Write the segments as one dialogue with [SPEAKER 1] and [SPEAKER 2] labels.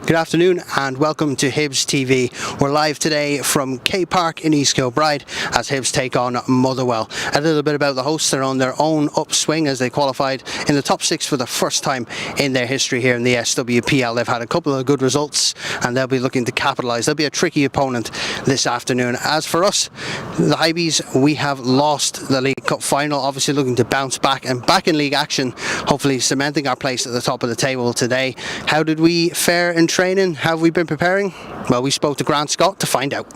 [SPEAKER 1] Good afternoon and welcome to Hibs TV. We're live today from K Park in East Kilbride as Hibs take on Motherwell. A little bit about the hosts. They're on their own upswing as they qualified in the top six for the first time in their history here in the SWPL. They've had a couple of good results and they'll be looking to capitalise. They'll be a tricky opponent this afternoon. As for us, the Hibs, we have lost the League Cup final, obviously looking to bounce back and back in league action, hopefully cementing our place at the top of the table today. How did we fare in training? How have we been preparing? Well, we spoke to Grant Scott to find out.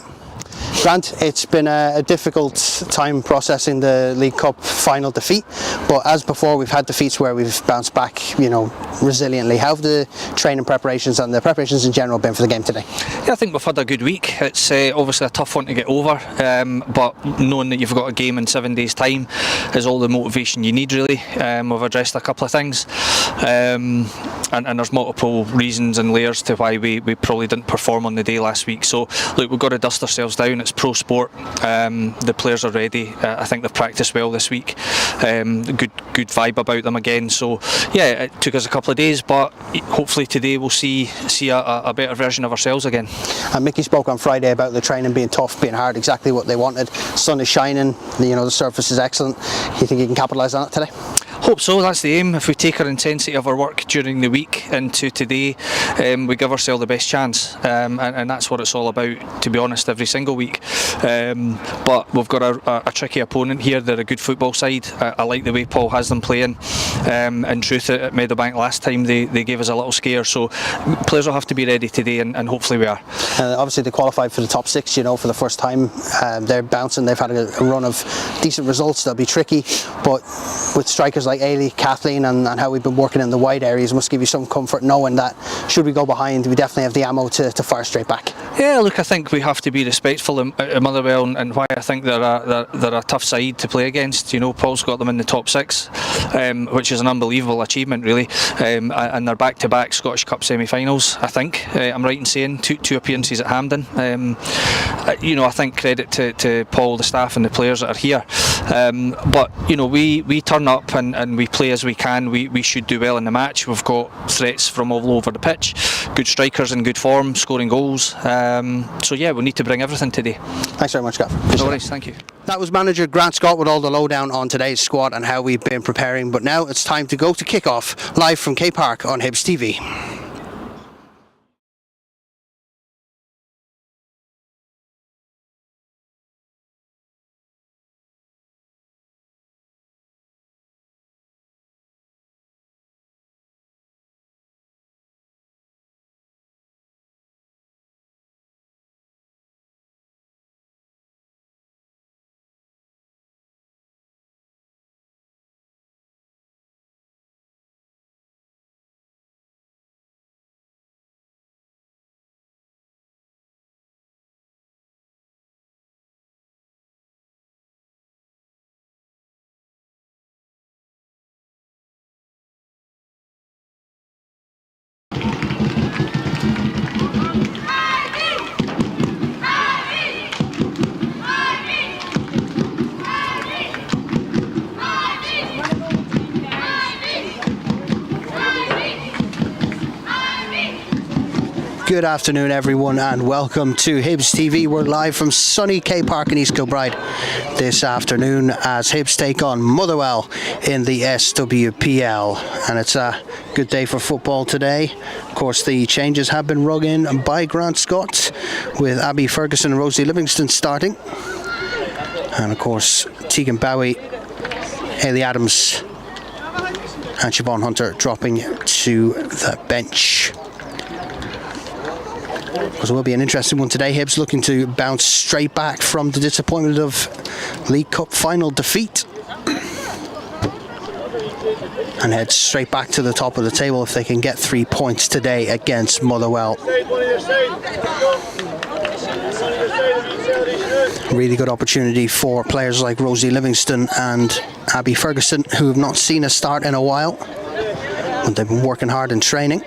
[SPEAKER 1] Grant, it's been a difficult time processing the League Cup final defeat, but as before we've had defeats where we've bounced back, resiliently. How have the training preparations and the preparations in general been for the game today?
[SPEAKER 2] Yeah, I think we've had a good week. It's obviously a tough one to get over, but knowing that you've got a game in 7 days' time is all the motivation you need, really. We've addressed a couple of things, and there's multiple reasons and layers to why we probably didn't perform on the day last week. So look, we've got to dust ourselves down. It's pro sport. The players are ready. I think they've practiced well this week. Good vibe about them again. So yeah, it took us a couple of days, but hopefully today we'll see a better version of ourselves again.
[SPEAKER 1] And Mickey spoke on Friday about the training being tough, being hard, exactly what they wanted. Sun is shining. The surface is excellent. You think you can capitalise on it today?
[SPEAKER 2] Hope so, that's the aim. If we take our intensity of our work during the week into today, we give ourselves the best chance, and that's what it's all about, to be honest, every single week. But we've got a tricky opponent here. They're a good football side. I like the way Paul has them playing. In truth, at Meadowbank last time they gave us a little scare, so players will have to be ready today, and hopefully we are.
[SPEAKER 1] Obviously they qualified for the top six, for the first time. They're bouncing. They've had a run of decent results. They'll be tricky, but with strikers like Ailey, Kathleen, and how we've been working in the wide areas, must give you some comfort knowing that should we go behind, we definitely have the ammo to fire straight back.
[SPEAKER 2] Yeah, look, I think we have to be respectful of Motherwell, and why I think they're a tough side to play against. Paul's got them in the top six, which is an unbelievable achievement, really, and they're back-to-back Scottish Cup semi-finals. I think I'm right in saying two appearances at Hampden. I think credit to Paul, the staff, and the players that are here. But we turn up and we play as we can. We should do well in the match. We've got threats from all over the pitch, good strikers in good form, scoring goals. So yeah, we need to bring everything today.
[SPEAKER 1] Thanks very much, Gav.
[SPEAKER 2] No worries, thank you.
[SPEAKER 1] That was manager Grant Scott with all the lowdown on today's squad and how we've been preparing. But now it's time to go to kick-off live from K Park on Hibs TV. Good afternoon everyone and welcome to Hibs TV. We're live from sunny K Park in East Kilbride this afternoon as Hibs take on Motherwell in the SWPL, and it's a good day for football today. Of course, the changes have been rung in by Grant Scott, with Abby Ferguson and Rosie Livingston starting, and of course Tegan Bowie, Hayley Adams and Siobhan Hunter dropping to the bench. It will be an interesting one today. Hibs looking to bounce straight back from the disappointment of League Cup final defeat and head straight back to the top of the table if they can get 3 points today against Motherwell. Really good opportunity for players like Rosie Livingston and Abby Ferguson, who have not seen a start in a while, but they've been working hard in training.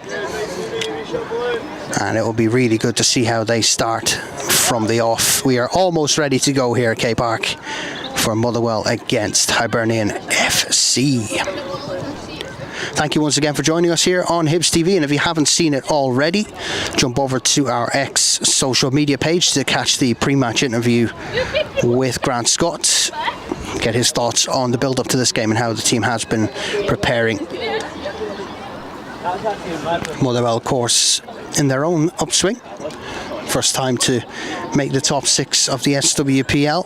[SPEAKER 1] And it will be really good to see how they start from the off. We are almost ready to go here at K Park for Motherwell against Hibernian FC. Thank you once again for joining us here on Hibs TV, and if you haven't seen it already, jump over to our X social media page to catch the pre-match interview with Grant Scott, get his thoughts on the build-up to this game and how the team has been preparing. Motherwell, of course, in their own upswing. First time to make the top 6 of the SWPL.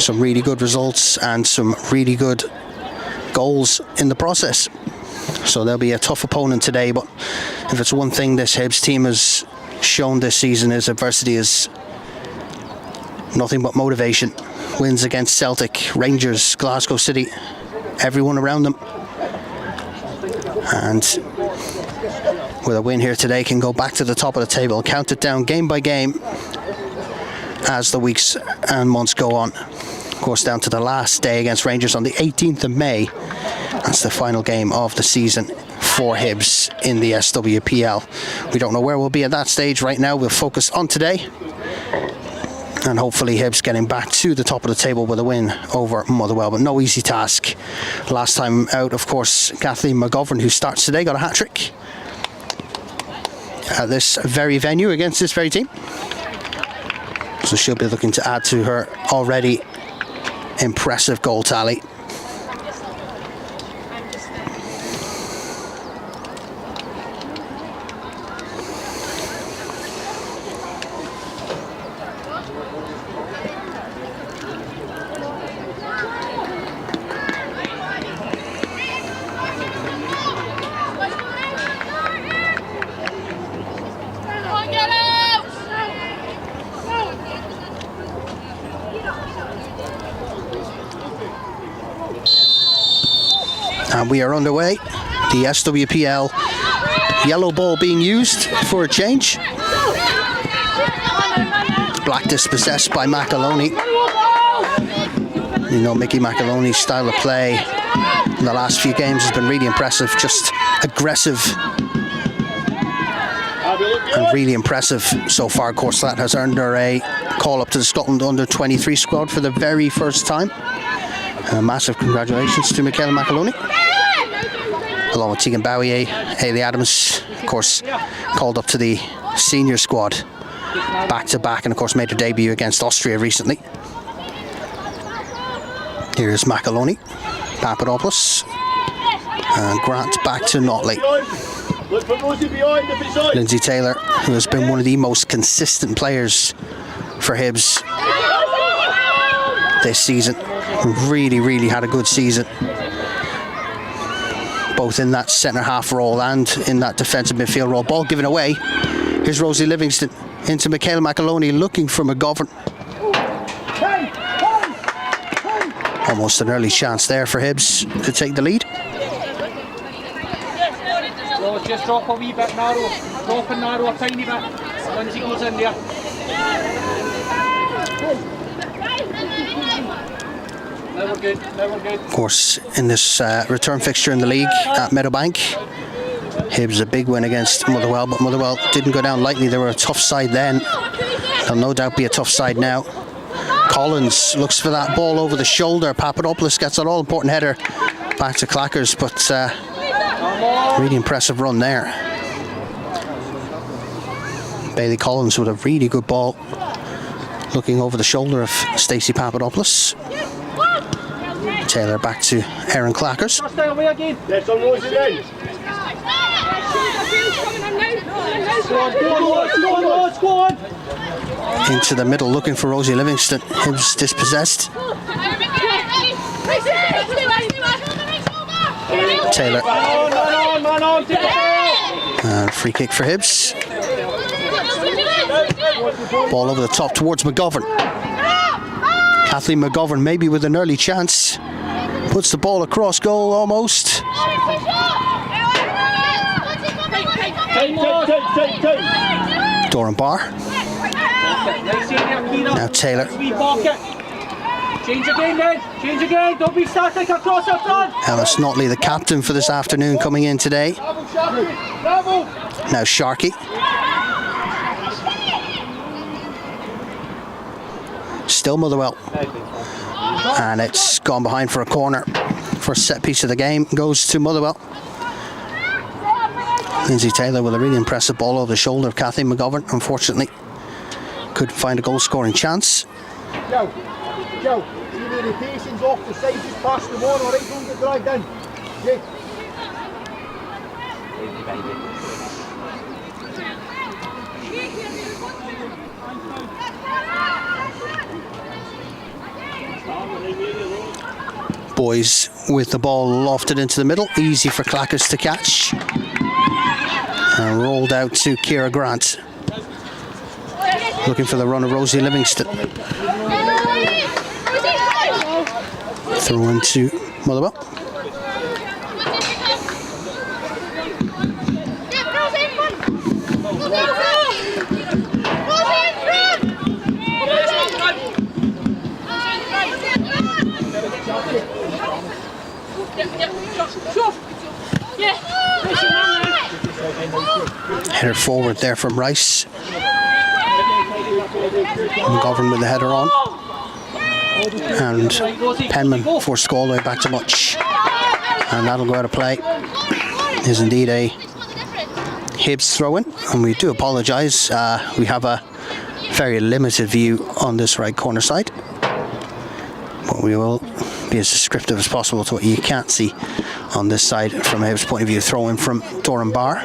[SPEAKER 1] Some really good results and some really good goals in the process. So they'll be a tough opponent today, but if it's one thing this Hibs team has shown this season is adversity is nothing but motivation. Wins against Celtic, Rangers, Glasgow City, everyone around them. And with a win here today can go back to the top of the table, count it down game by game as the weeks and months go on. Of course, down to the last day against Rangers on the 18th of May. That's the final game of the season for Hibs in the SWPL. We don't know where we'll be at that stage right now. We'll focus on today, and hopefully Hibs getting back to the top of the table with a win over Motherwell, but no easy task. Last time out, of course, Kathleen McGovern, who starts today, got a hat-trick at this very venue against this very team. So she'll be looking to add to her already impressive goal tally. And we are underway. The SWPL yellow ball being used for a change. Black dispossessed by McAloney. You know, Mickey McAloney's style of play in the last few games has been really impressive. Just aggressive and really impressive so far. Of course, that has earned her a call up to the Scotland under-23 squad for the very first time. Massive congratulations to Michaela McAloney, along with Tegan Bowyer. Hayley Adams, of course, called up to the senior squad back-to-back, and of course made her debut against Austria recently. Here's McAloney, Papadopoulos, and Grant back to Notley. Lindsay Taylor, who has been one of the most consistent players for Hibs this season. Really had a good season, both in that centre-half role and in that defensive midfield role. Ball given away. Here's Rosie Livingston into Michaela McAloney, looking for McGovern. Almost an early chance there for Hibs to take the lead.
[SPEAKER 3] Well, just drop a wee bit narrow. Drop and narrow a tiny bit. Lindsay goes in there.
[SPEAKER 1] Of course, in this return fixture in the league at Meadowbank, Hibs a big win against Motherwell, but Motherwell didn't go down lightly. They were a tough side then. They'll no doubt be a tough side now. Collins looks for that ball over the shoulder. Papadopoulos gets an all-important header back to Clackers, but really impressive run there. Bailey Collins with a really good ball, looking over the shoulder of Stacey Papadopoulos. Taylor back to Erin Clackers. Into the middle, looking for Rosie Livingston. Hibs dispossessed. Taylor. And free kick for Hibs. Ball over the top towards McGovern. Kathleen McGovern maybe with an early chance. Puts the ball across goal almost. Doran Barr. Now Taylor.
[SPEAKER 3] Change again, then. Change again. Don't be static across the front.
[SPEAKER 1] Ellis Notley, the captain for this afternoon, coming in today. Now Sharkey. Still Motherwell. And it's gone behind for a corner. First set piece of the game goes to Motherwell. Lindsay Taylor with a really impressive ball over the shoulder of Kathleen McGovern. Unfortunately, couldn't find a goal-scoring chance.
[SPEAKER 4] Joe, you need the patience off the side, just pass them on, alright, don't get dragged in. Yeah.
[SPEAKER 1] Boys with the ball lofted into the middle, easy for Clackers to catch. And rolled out to Ciara Grant. Looking for the run of Rosie Livingston. Throw into Motherwell. Header forward there from Rice. McGovern with the header on. And Penman forced to go all the way back to Much. And that'll go out of play. Is indeed a Hibs throw-in. And we do apologise. We have a very limited view on this right corner side. But we will be as descriptive as possible to what you can't see on this side from a Hibs point of view. Throw in from Doran Barr.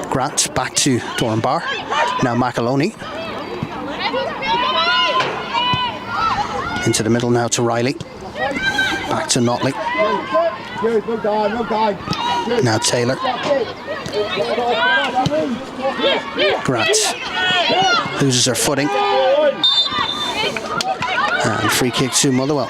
[SPEAKER 1] Grant back to Doran Barr. Now McAloney. Into the middle now to Riley. Back to Notley. Now Taylor. Grant loses her footing. And free kick to Motherwell.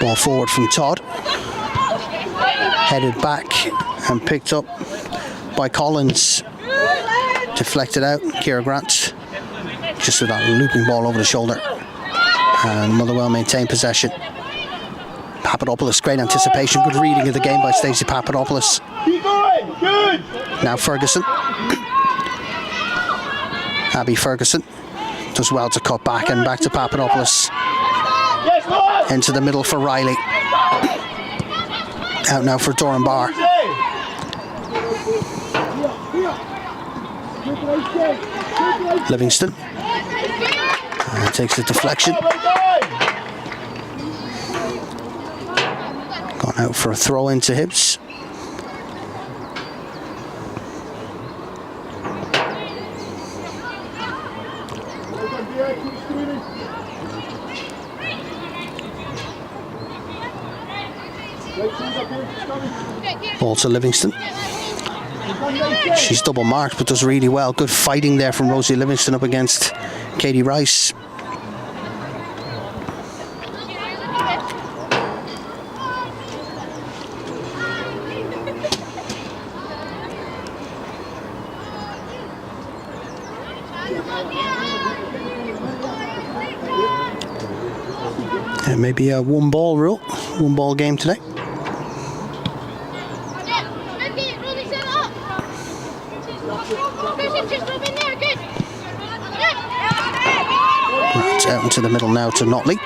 [SPEAKER 1] Ball forward from Todd. Headed back and picked up by Collins. Deflected out, Ciara Grant. Just with that looping ball over the shoulder. And Motherwell maintain possession. Papadopoulos, great anticipation, good reading of the game by Stacey Papadopoulos. Now Ferguson. Abby Ferguson does well to cut back and back to Papadopoulos. Into the middle for Riley. Out now for Doran Barr. Livingston. And takes the deflection. Gone out for a throw into Hibs. Ball to Livingston. She's double marked but does really well. Good fighting there from Rosie Livingston up against Katie Rice. It may be a one ball rule, one ball game today. Right, out into the middle now to Notley.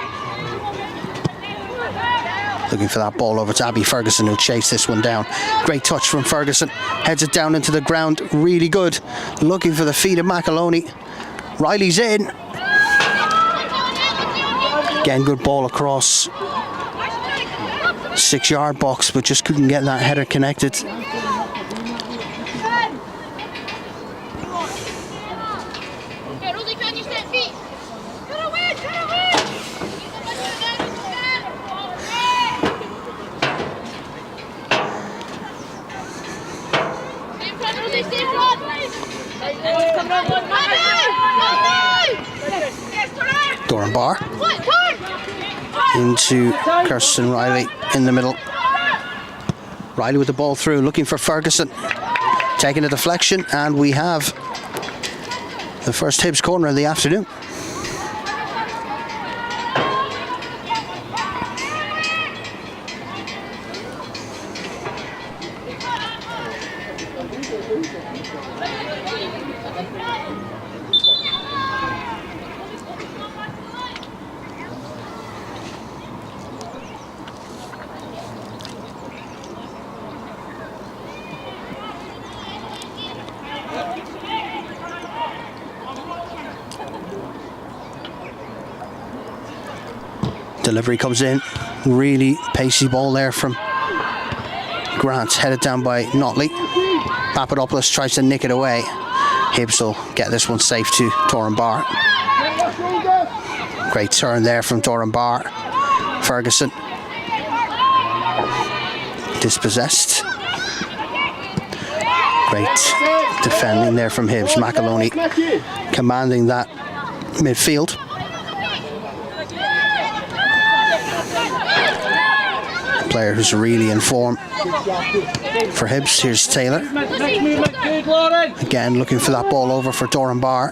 [SPEAKER 1] Looking for that ball over to Abby Ferguson, who chased this one down. Great touch from Ferguson. Heads it down into the ground. Really good. Looking for the feet of McAloney. Riley's in. Again, good ball across 6-yard box, but just couldn't get that header connected. Doran Barr into Kirsten Riley in the middle. Riley with the ball through, looking for Ferguson. Taking a deflection, and we have the first Hibs corner of the afternoon. Delivery comes in. Really pacey ball there from Grant. Headed down by Notley. Papadopoulos tries to nick it away. Hibs will get this one safe to Doran Barr. Great turn there from Doran Barr. Ferguson. Dispossessed. Great defending there from Hibs. McAloney commanding that midfield. Player who's really in form for Hibs. Here's Taylor. Again looking for that ball over for Doran Barr.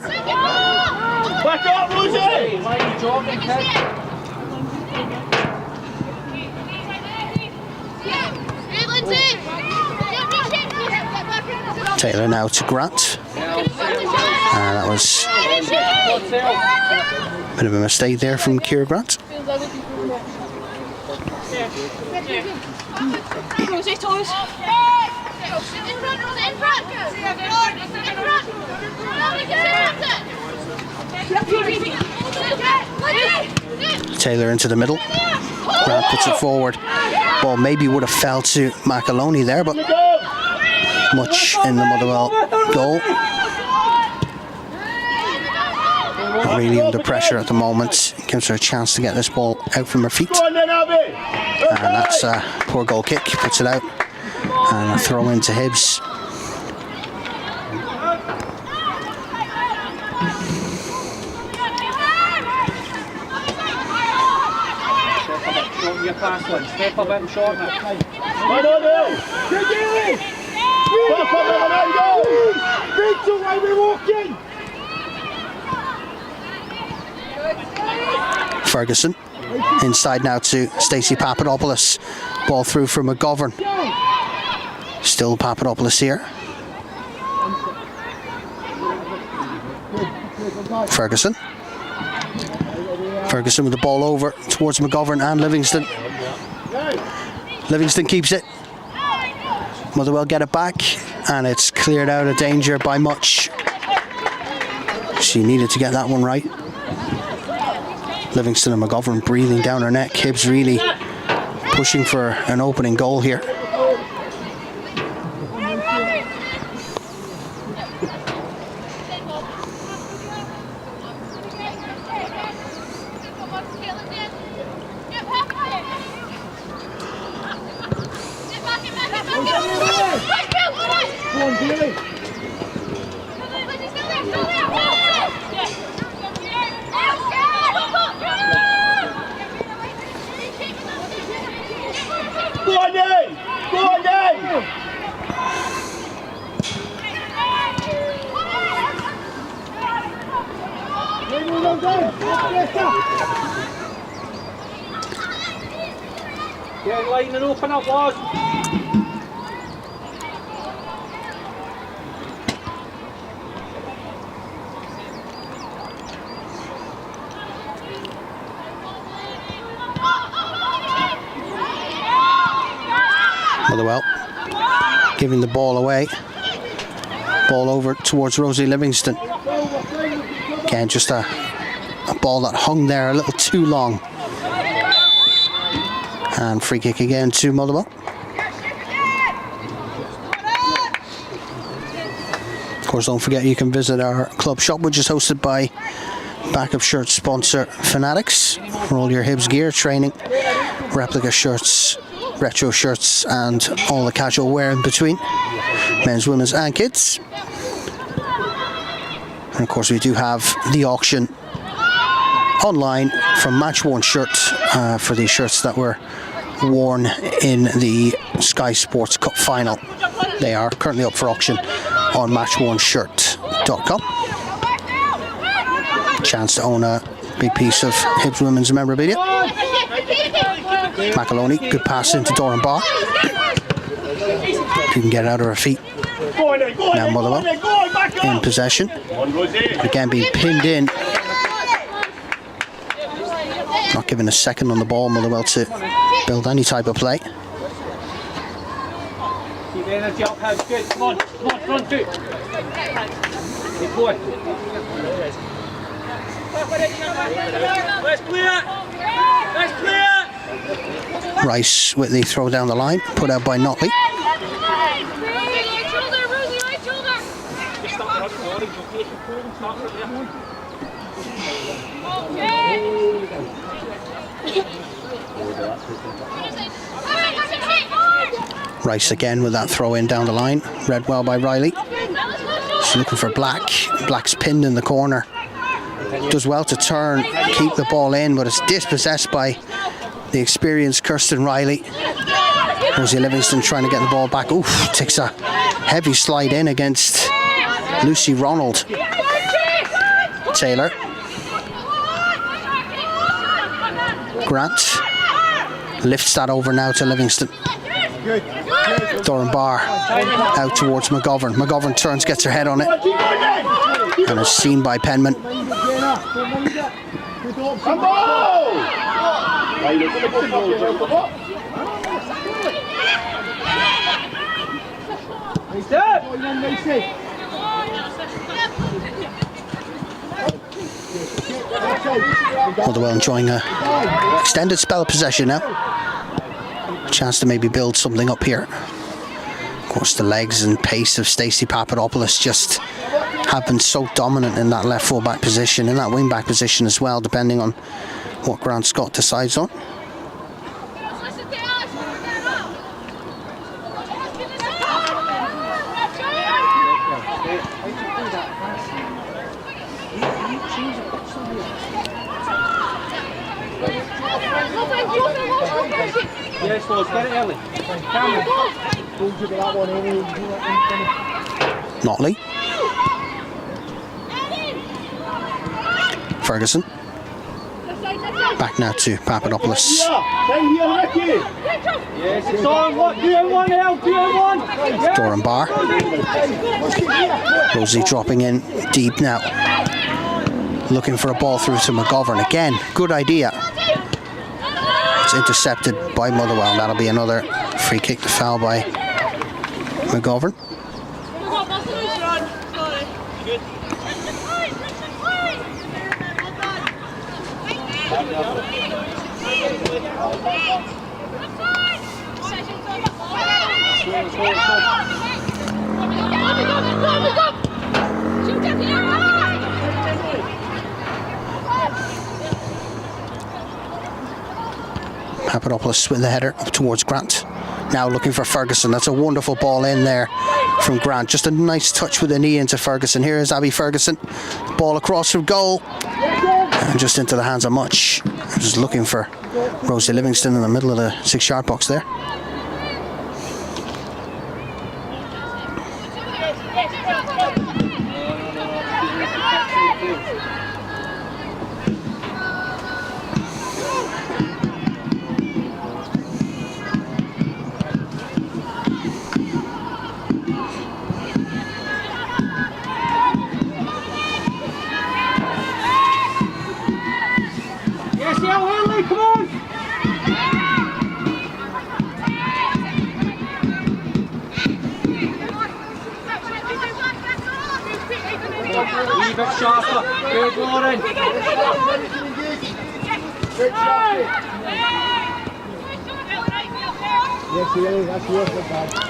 [SPEAKER 1] Taylor now to Grant. That was a bit of a mistake there from Ciara Grant. Taylor into the middle. Grant puts it forward. Ball maybe would have fell to McAloney there, but much in the Motherwell goal. Not really under pressure at the moment. Gives her a chance to get this ball out from her feet. And that's a poor goal kick. Puts it out. And a throw into Hibs.
[SPEAKER 3] Step a bit and shorten it.
[SPEAKER 1] Ferguson inside now to Stacey Papadopoulos. Ball through for McGovern. Still Papadopoulos here. Ferguson. Ferguson with the ball over towards McGovern and Livingston. Livingston keeps it. Motherwell get it back, and it's cleared out of danger by much. She needed to get that one right. Livingston and McGovern breathing down her neck. Hibs really pushing for an opening goal here.
[SPEAKER 3] Get in line and open up, lads.
[SPEAKER 1] Motherwell giving the ball away. Ball over towards Rosie Livingston. Again, just a ball that hung there a little too long. And free kick again to Motherwell. Of course, don't forget you can visit our club shop, which is hosted by backup shirt sponsor Fanatics, for all your Hibs gear, training, replica shirts, retro shirts, and all the casual wear in between, men's, women's and kids. And of course we do have the auction online from Match Worn Shirt for these shirts that were worn in the Sky Sports Cup final. They are currently up for auction on matchwornshirt.com. Chance to own a big piece of Hibs women's memorabilia. McAloney, good pass into Doran Barr. She can get it out of her feet. Now Motherwell in possession. Again being pinned in. Not given a second on the ball, Motherwell to build any type of play.
[SPEAKER 3] Keep the energy up, Hibs. Good. Come on, run through. Keep going. Let's play it. Let's play.
[SPEAKER 1] Rice with the throw down the line, put out by Notley. Rice again with that throw in down the line, read well by Riley. She's looking for Black. Black's pinned in the corner. Does well to turn, keep the ball in, but it's dispossessed by the experienced Kirsten Riley. Rosie Livingston trying to get the ball back. Oof, takes a heavy slide in against Lucy Ronald. Taylor. Grant lifts that over now to Livingston. Doran Barr out towards McGovern. McGovern turns, gets her head on it, and is seen by Penman. Motherwell enjoying a extended spell of possession now. A chance to maybe build something up here. Of course, the legs and pace of Stacey Papadopoulos just have been so dominant in that left full-back position, in that wing-back position as well, depending on what Grant Scott decides on.
[SPEAKER 3] Yes, boys, get it early.
[SPEAKER 1] Notley. Ferguson. Back now to Papadopoulos.
[SPEAKER 3] Yes, it's on. What? QM1, L, QM1.
[SPEAKER 1] Doran Barr. Rosie dropping in deep now. Looking for a ball through to McGovern. Again, good idea. It's intercepted by Motherwell. That'll be another free kick foul by McGovern. Papadopoulos with the header up towards Grant. Now looking for Ferguson. That's a wonderful ball in there from Grant. Just a nice touch with the knee into Ferguson. Here is Abby Ferguson. Ball across from goal. And just into the hands of Much. Just looking for Rosie Livingston in the middle of the 6-yard box there.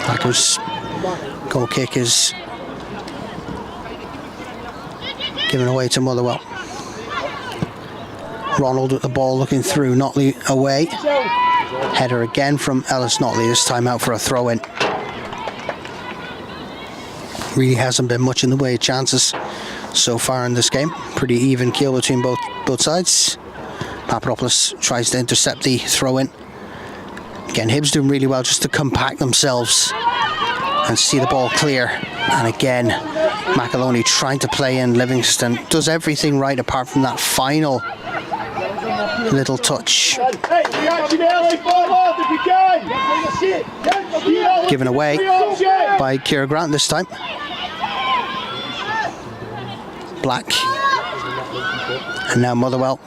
[SPEAKER 1] Packers goal kick is given away to Motherwell. Ronald with the ball looking through, Notley away. Header again from Ellis Notley, this time out for a throw-in. Really hasn't been much in the way of chances so far in this game. Pretty even keel between both sides. Papadopoulos tries to intercept the throw-in. Again, Hibs doing really well just to compact themselves and see the ball clear. And again, McAloney trying to play in. Livingston does everything right apart from that final little touch. Given away by Ciara Grant this time. Black. And now Motherwell.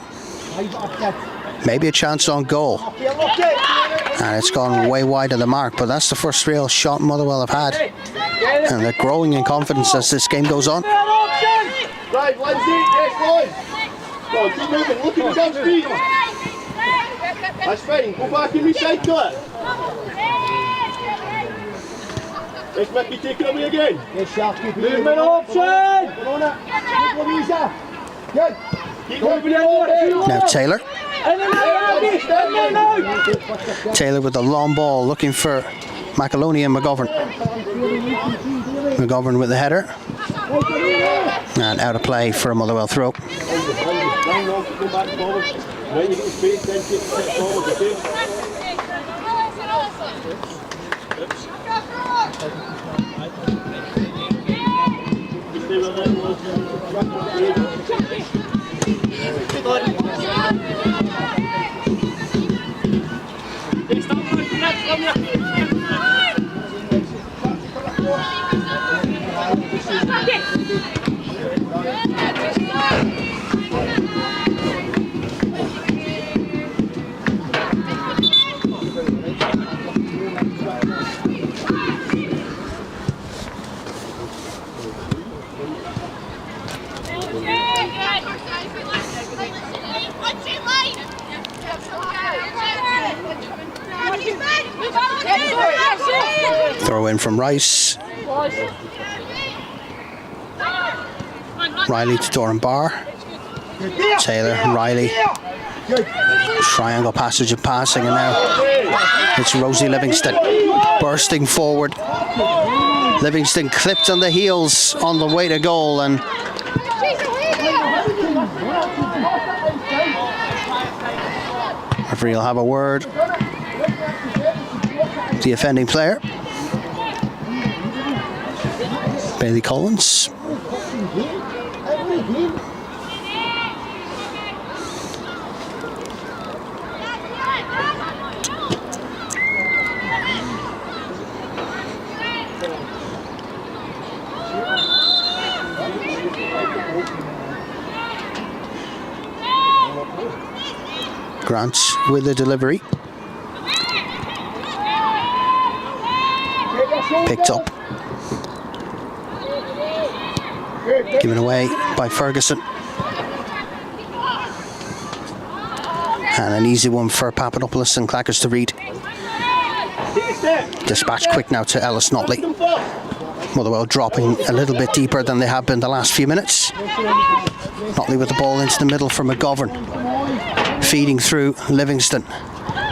[SPEAKER 1] Maybe a chance on goal. And it's gone way wide of the mark, but that's the first real shot Motherwell have had. And they're growing in confidence as this game goes on.
[SPEAKER 4] Right, Lindsay, yes, boys. Go, keep moving, look at the down speed. That's fine, go back and recycle it. Let's Mickey take it away again. Yes, Sharky. Movement option! Get on it. Good, Louisa. Good. Keep moving it.
[SPEAKER 1] Now Taylor. Taylor with the long ball looking for McAloney and McGovern. McGovern with the header. And out of play for a Motherwell throw. Throw in from Rice. Riley to Doran Barr. Taylor, Riley. Triangle passage of passing, and now it's Rosie Livingston bursting forward. Livingston clipped on the heels on the way to goal, and referee will have a word. The offending player, Bailey Collins. Grant with the delivery. Picked up. Given away by Ferguson. And an easy one for Papadopoulos and Clackers to read. Dispatch quick now to Ellis Notley. Motherwell dropping a little bit deeper than they have been the last few minutes. Notley with the ball into the middle for McGovern. Feeding through Livingston.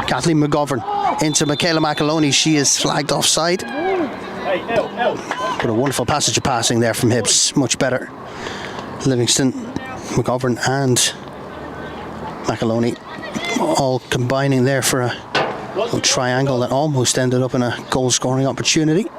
[SPEAKER 1] Kathleen McGovern into Michaela McAloney. She is flagged offside. But a wonderful passage of passing there from Hibs. Much better. Livingston, McGovern and McAloney all combining there for a little triangle that almost ended up in a goal scoring opportunity.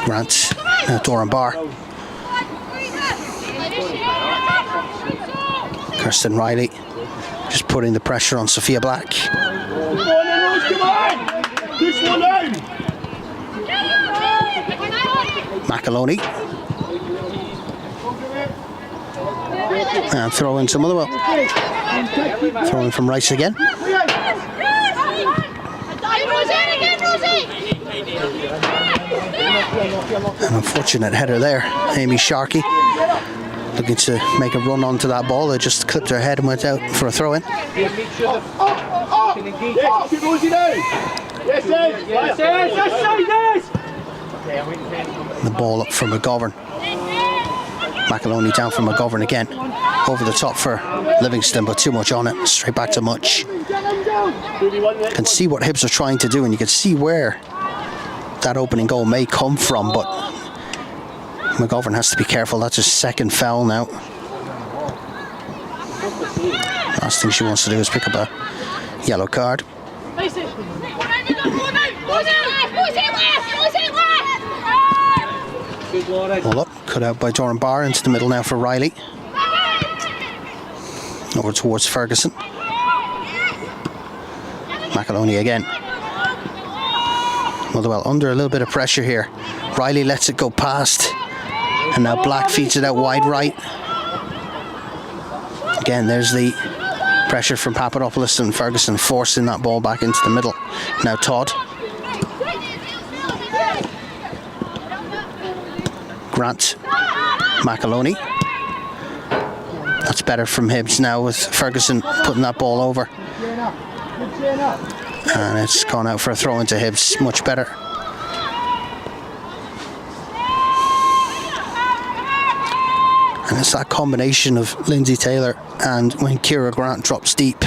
[SPEAKER 1] Grant, Doran Barr. Kirsten Riley just putting the pressure on Sophia Black. McAloney. And throw in to Motherwell. Throw in from Rice again. An unfortunate header there. Amy Sharkey looking to make a run onto that ball. They just clipped her head and went out for a throw in. The ball up from McGovern. McAloney down from McGovern again. Over the top for Livingston, but too much on it. Straight back to Much. You can see what Hibs are trying to do, and you can see where that opening goal may come from, but McGovern has to be careful. That's his second foul now. Last thing she wants to do is pick up a yellow card. Ball up, cut out by Doran Barr into the middle now for Riley. Over towards Ferguson. McAloney again. Motherwell under a little bit of pressure here. Riley lets it go past. And now Black feeds it out wide right. Again, there's the pressure from Papadopoulos and Ferguson forcing that ball back into the middle. Now Todd. Grant. McAloney. That's better from Hibs now with Ferguson putting that ball over. And it's gone out for a throw into Hibs. Much better. And it's that combination of Lindsay Taylor and when Ciara Grant drops deep,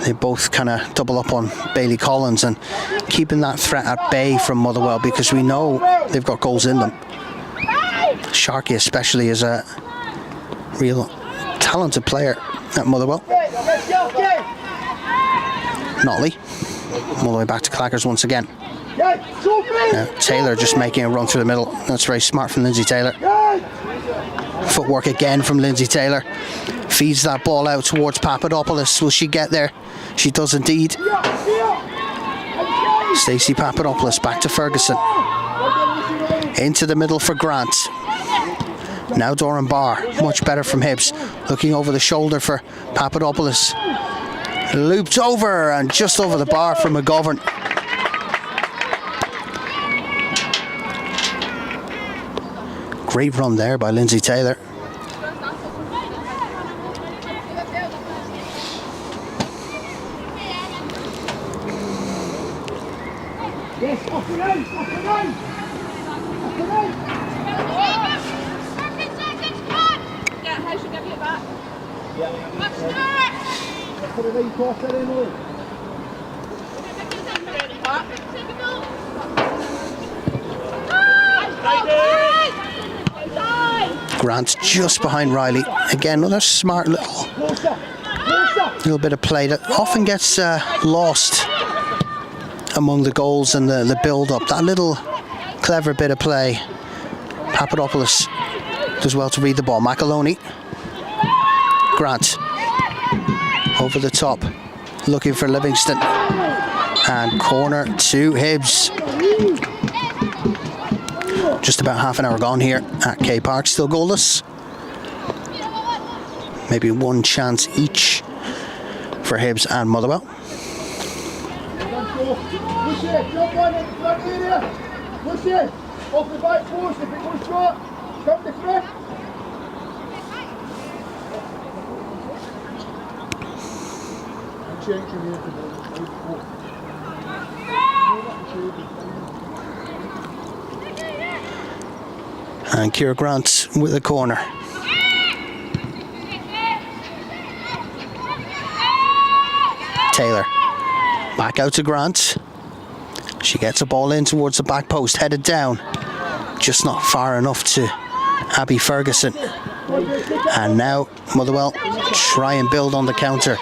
[SPEAKER 1] they both kind of double up on Bailey Collins and keeping that threat at bay from Motherwell, because we know they've got goals in them. Sharkey especially is a real talented player at Motherwell. Notley, all the way back to Clackers once again. Taylor just making a run through the middle. That's very smart from Lindsay Taylor. Footwork again from Lindsay Taylor. Feeds that ball out towards Papadopoulos. Will she get there? She does indeed. Stacey Papadopoulos back to Ferguson. Into the middle for Grant. Now Doran Barr, much better from Hibs. Looking over the shoulder for Papadopoulos. Looped over and just over the bar for McGovern. Great run there by Lindsay Taylor.
[SPEAKER 4] Yes, off and out, off and out. Off and out.
[SPEAKER 5] Yeah, how should I get it back?
[SPEAKER 4] Put it right off there, Emily.
[SPEAKER 1] Grant just behind Riley. Again, another smart little bit of play that often gets lost among the goals and the build-up. That little clever bit of play. Papadopoulos does well to read the ball. McAloney. Grant. Over the top. Looking for Livingston. And corner to Hibs. Just about half an hour gone here at K Park. Still goalless. Maybe one chance each for Hibs and Motherwell.
[SPEAKER 4] Push it, jump on in the front area. Push it, off the back post. If it goes short, come to front.
[SPEAKER 1] And Ciara Grant with the corner. Taylor. Back out to Grant. She gets a ball in towards the back post, headed down. Just not far enough to Abby Ferguson. And now Motherwell try and build on the counter.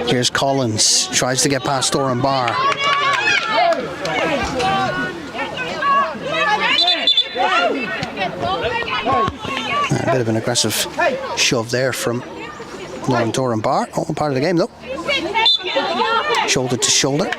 [SPEAKER 1] Here's Collins, tries to get past Doran Barr. A bit of an aggressive shove there from Lauren Doran Barr. All part of the game though. Shoulder to shoulder.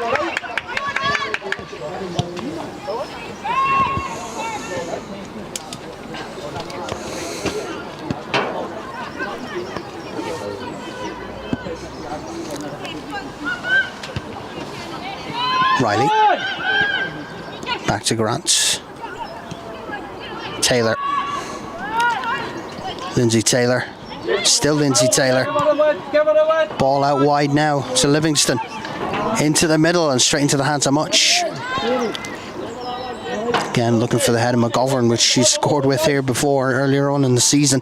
[SPEAKER 1] Riley. Back to Grant. Taylor. Lindsay Taylor. Still Lindsay Taylor. Ball out wide now to Livingston. Into the middle and straight into the hands of Much. Again, looking for the head of McGovern, which she scored with here before, earlier on in the season.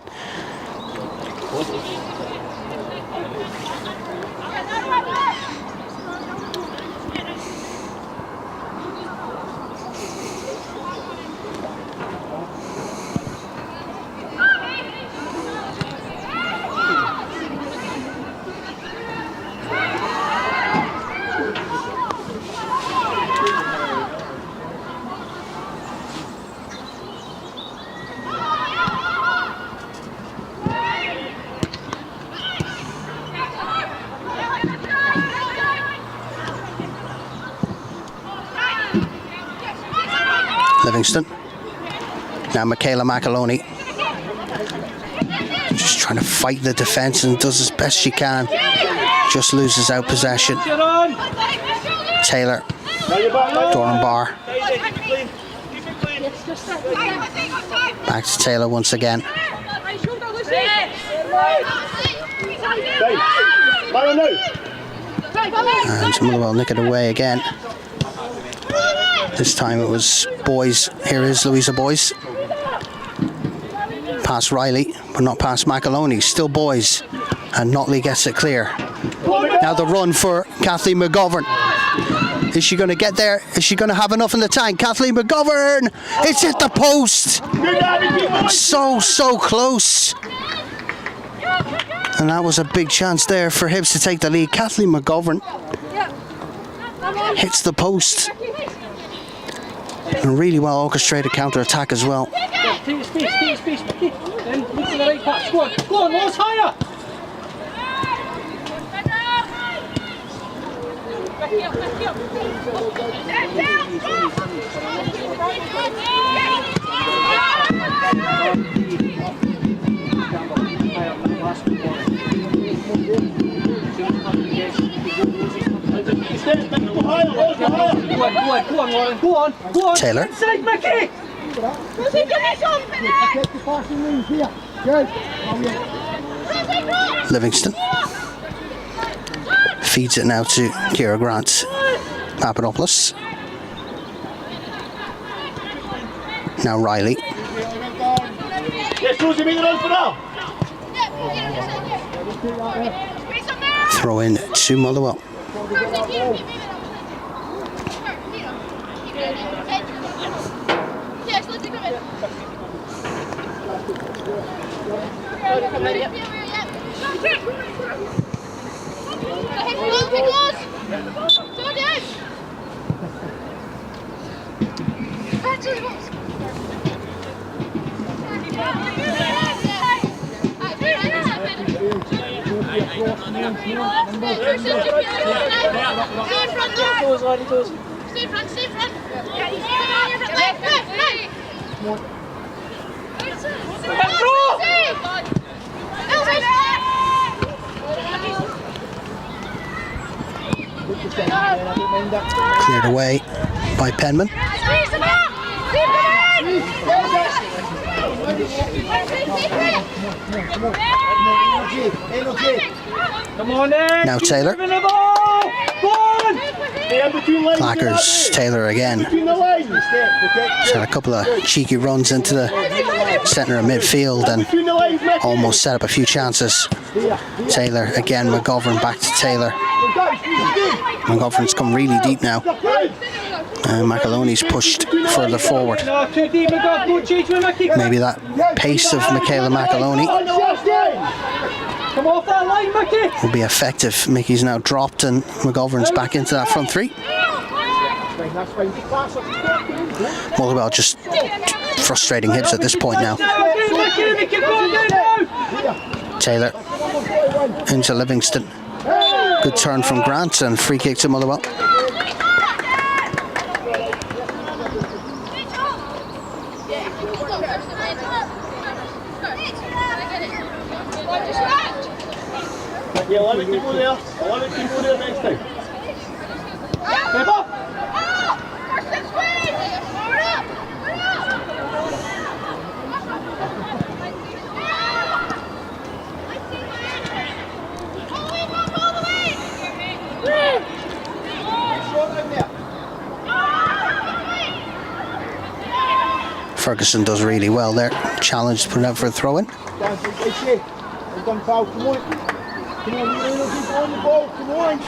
[SPEAKER 1] Livingston. Now Michaela McAloney. Just trying to fight the defence and does as best she can. Just loses out possession. Taylor. Doran Barr. Back to Taylor once again. And Motherwell nick it away again. This time it was Boys. Here is Louisa Boys. Past Riley, but not past McAloney. Still Boys. And Notley gets it clear. Now the run for Kathleen McGovern. Is she going to get there? Is she going to have enough in the tank? Kathleen McGovern! It's hit the post! So close. And that was a big chance there for Hibs to take the lead. Kathleen McGovern hits the post. A really well orchestrated counter-attack as well.
[SPEAKER 3] Space. Then look to the right pass. Go on, Lois, higher! Go on,
[SPEAKER 1] Taylor.
[SPEAKER 3] Inside, Mickey!
[SPEAKER 1] Livingston feeds it now to Kira Grant. Papadopoulos. Now Riley. Throw in to Motherwell.
[SPEAKER 5] Stay front.
[SPEAKER 1] Cleared away by Penman.
[SPEAKER 3] Come on in.
[SPEAKER 1] Now Taylor.
[SPEAKER 3] Go on.
[SPEAKER 1] Clackers Taylor again. She's had a couple of cheeky runs into the centre of midfield and almost set up a few chances. Taylor again, McGovern back to Taylor. McGovern's come really deep now. And McAloney's pushed further forward. Maybe that pace of Michaela McAloney will be effective. Mickey's now dropped and McGovern's back into that front three. Motherwell just frustrating Hibs at this point now. Taylor into Livingston. Good turn from Grant and free kick to Motherwell.
[SPEAKER 4] Yeah, allow it to go there. Allow it to go there next time.
[SPEAKER 1] Ferguson does really well there. Challenge to put it out for a throw-in.
[SPEAKER 4] Come on, keep on the ball, come on.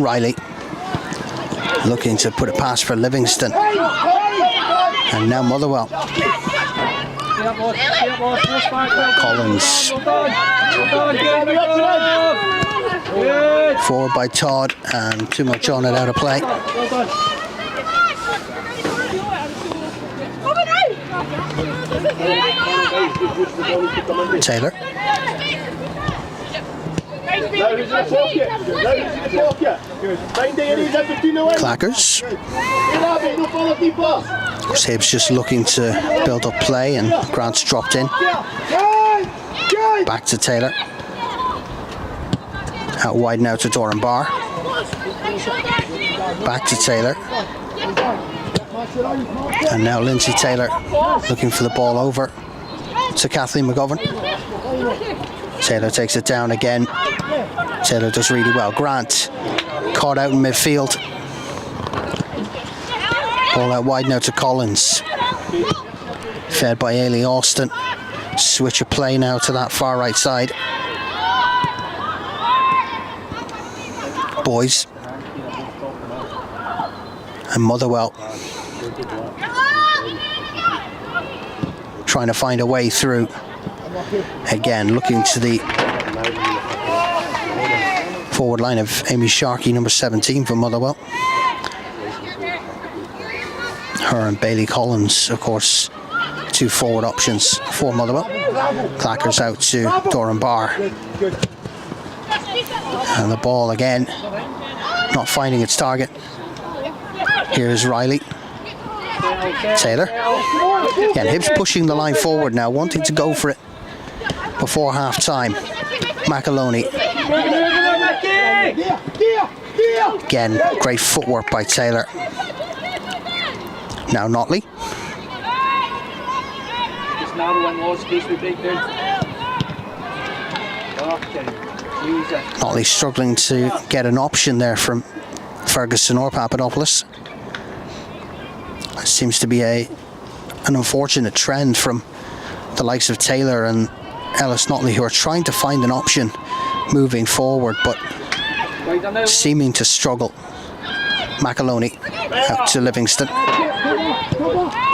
[SPEAKER 1] Riley looking to put it past for Livingston. And now Motherwell. Collins. Forward by Todd and too much on it, out of play. Taylor.
[SPEAKER 4] Now who's in the pocket? Now who's in the pocket? Good. Finding your knees in between the legs.
[SPEAKER 1] Clackers.
[SPEAKER 4] No follow deeper.
[SPEAKER 1] Of course, Hibs just looking to build up play, and Grant's dropped in. Back to Taylor. Out wide now to Doran Barr. Back to Taylor. And now Lindsay Taylor looking for the ball over to Kathleen McGovern. Taylor takes it down again. Taylor does really well. Grant caught out in midfield. Ball out wide now to Collins. Fed by Ailey Austin. Switch of play now to that far right side. Boys. And Motherwell trying to find a way through. Again, looking to the forward line of Amy Sharkey, number 17 for Motherwell. Her and Bailey Collins, of course, two forward options for Motherwell. Clackers out to Doran Barr. And the ball again, not finding its target. Here's Riley. Taylor. Again, Hibs pushing the line forward now, wanting to go for it before half-time. McAloney. Again, great footwork by Taylor. Now Notley. Notley struggling to get an option there from Ferguson or Papadopoulos. It seems to be an unfortunate trend from the likes of Taylor and Ellis Notley, who are trying to find an option moving forward, but seeming to struggle. McAloney out to Livingston.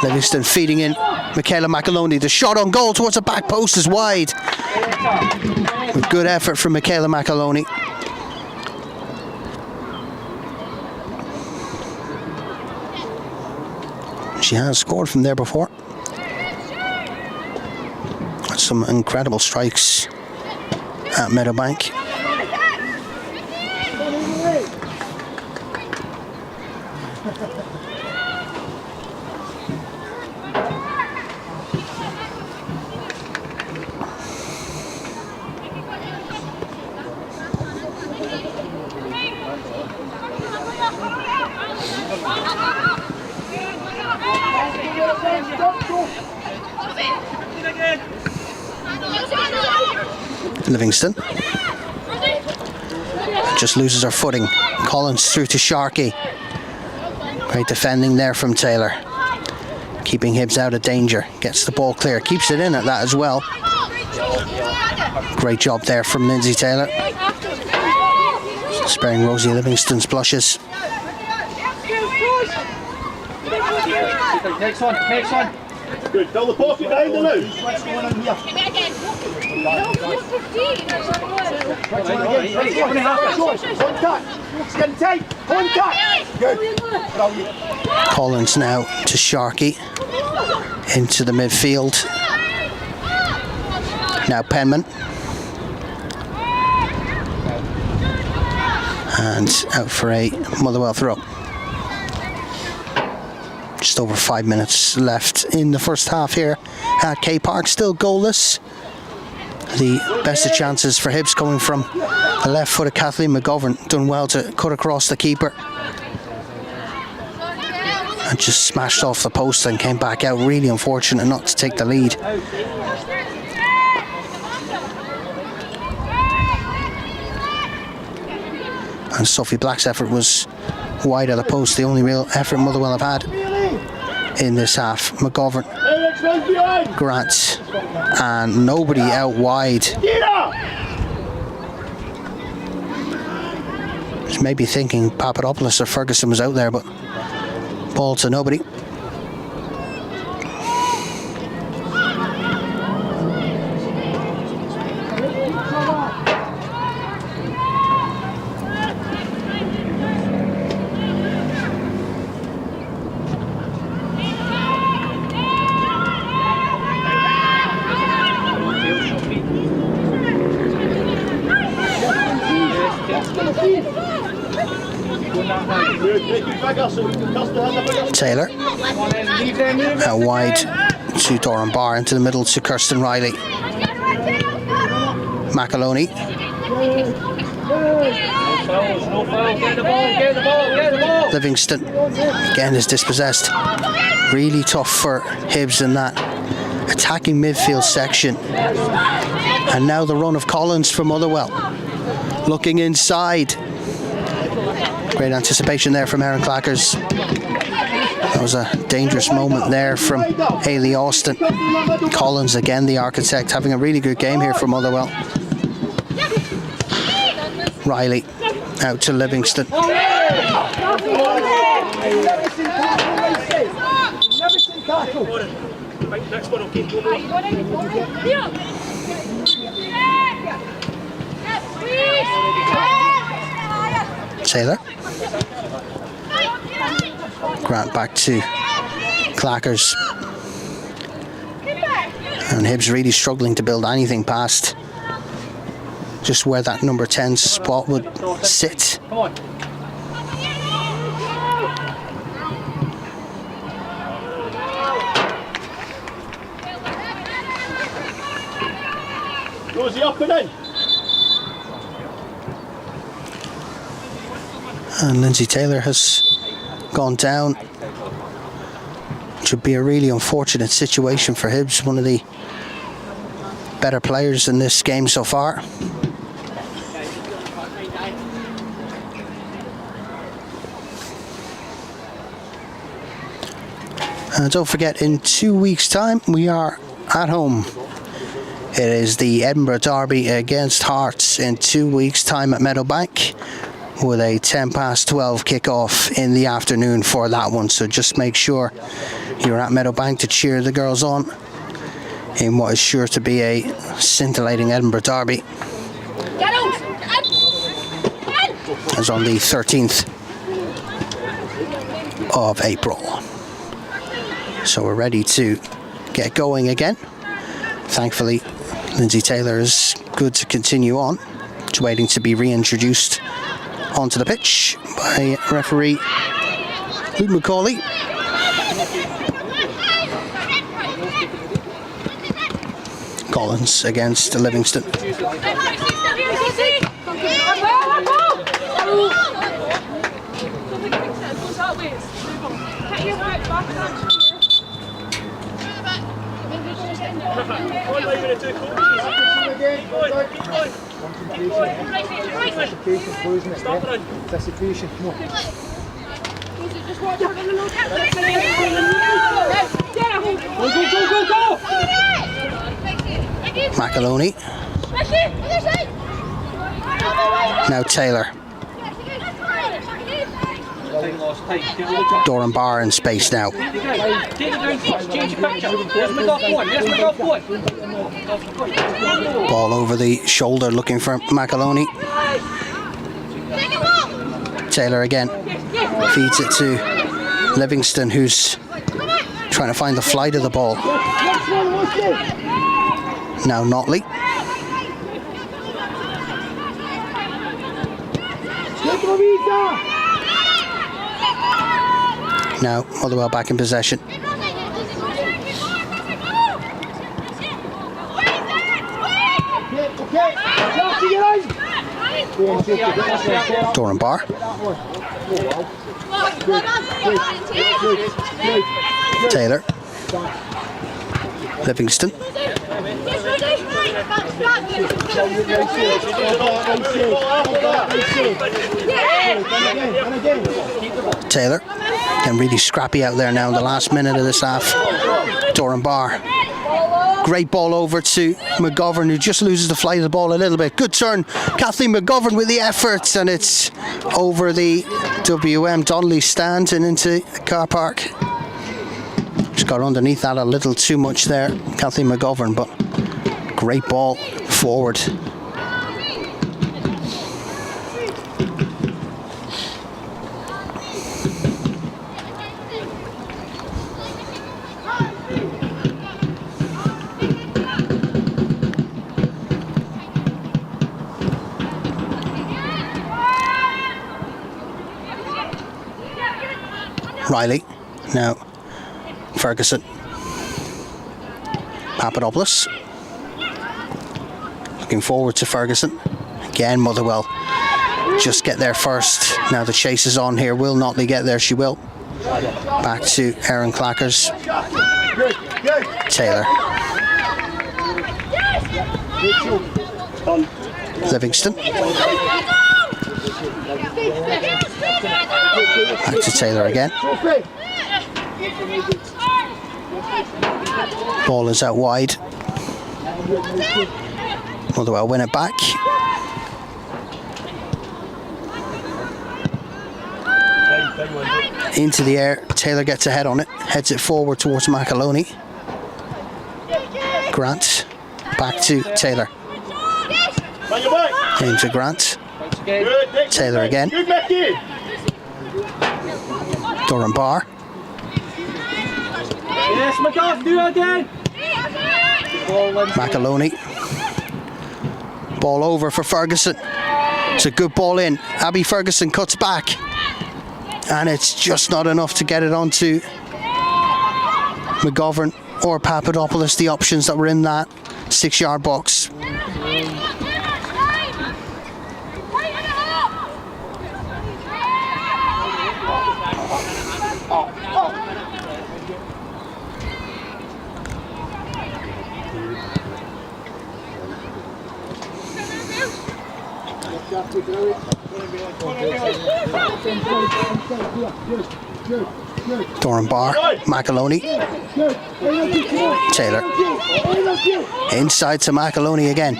[SPEAKER 1] Livingston feeding in. Michaela McAloney, the shot on goal towards the back post is wide. With good effort from Michaela McAloney. She has scored from there before. Some incredible strikes at Meadowbank. Livingston just loses her footing. Collins through to Sharkey. Great defending there from Taylor, keeping Hibs out of danger. Gets the ball clear, keeps it in at that as well. Great job there from Lindsay Taylor, sparing Rosie Livingston's blushes.
[SPEAKER 3] Next one.
[SPEAKER 4] Good, fill the pocket behind her now.
[SPEAKER 1] Collins now to Sharkey into the midfield. Now Penman. And out for a Motherwell throw. Just over 5 minutes left in the first half here at K Park, still goalless. The best of chances for Hibs coming from the left foot of Kathleen McGovern. Done well to cut across the keeper. And just smashed off the post and came back out. Really unfortunate not to take the lead. And Sophie Black's effort was wide of the post. The only real effort Motherwell have had in this half. McGovern, Grant, and nobody out wide. Just maybe thinking Papadopoulos or Ferguson was out there, but ball to nobody. Taylor. Out wide to Doran Barr, into the middle to Kirsten Riley. McAloney.
[SPEAKER 3] No foul, get the ball.
[SPEAKER 1] Livingston again is dispossessed. Really tough for Hibs in that attacking midfield section. And now the run of Collins for Motherwell. Looking inside. Great anticipation there from Aaron Clackers. That was a dangerous moment there from Hayley Austin. Collins again, the architect, having a really good game here for Motherwell. Riley out to Livingston. Taylor. Grant back to Clackers. And Hibs really struggling to build anything past just where that number 10 spot would sit.
[SPEAKER 4] Rosie up and in.
[SPEAKER 1] And Lindsay Taylor has gone down. Which would be a really unfortunate situation for Hibs, one of the better players in this game so far. And don't forget, in 2 weeks' time, we are at home. It is the Edinburgh Derby against Hearts in 2 weeks' time at Meadowbank, with a 12:10 kickoff in the afternoon for that one. So just make sure you're at Meadowbank to cheer the girls on in what is sure to be a scintillating Edinburgh Derby. As on the 13th of April. So we're ready to get going again. Thankfully, Lindsay Taylor is good to continue on. Just waiting to be reintroduced onto the pitch by referee Luke McCauley. Collins against Livingston.
[SPEAKER 4] Anticipation, come on. Go.
[SPEAKER 1] McAloney. Now Taylor. Doran Barr in space now. Ball over the shoulder looking for McAloney. Taylor again. Feeds it to Livingston, who's trying to find the flight of the ball. Now Notley. Now Motherwell back in possession. Doran Barr. Taylor. Livingston. Taylor. And really scrappy out there now in the last minute of this half. Doran Barr. Great ball over to McGovern, who just loses the flight of the ball a little bit. Good turn, Kathleen McGovern with the efforts, and it's over the WM Donnelly stand and into the car park. Just got underneath that a little too much there, Kathleen McGovern, but great ball forward. Riley. Now Ferguson. Papadopoulos. Looking forward to Ferguson. Again, Motherwell just get there first. Now the chase is on here. Will Notley get there? She will. Back to Aaron Clackers. Taylor. Livingston. Back to Taylor again. Ball is out wide. Motherwell win it back. Into the air. Taylor gets a head on it. Heads it forward towards McAloney. Grant. Back to Taylor. Into Grant. Taylor again. Durham Barr.
[SPEAKER 3] Yes, McGough, do it again.
[SPEAKER 1] McAloney. Ball over for Ferguson. It's a good ball in. Abby Ferguson cuts back. And it's just not enough to get it onto McGovern or Papadopoulos, the options that were in that 6-yard box. Durham Barr, McAloney, Taylor, inside to McAloney again,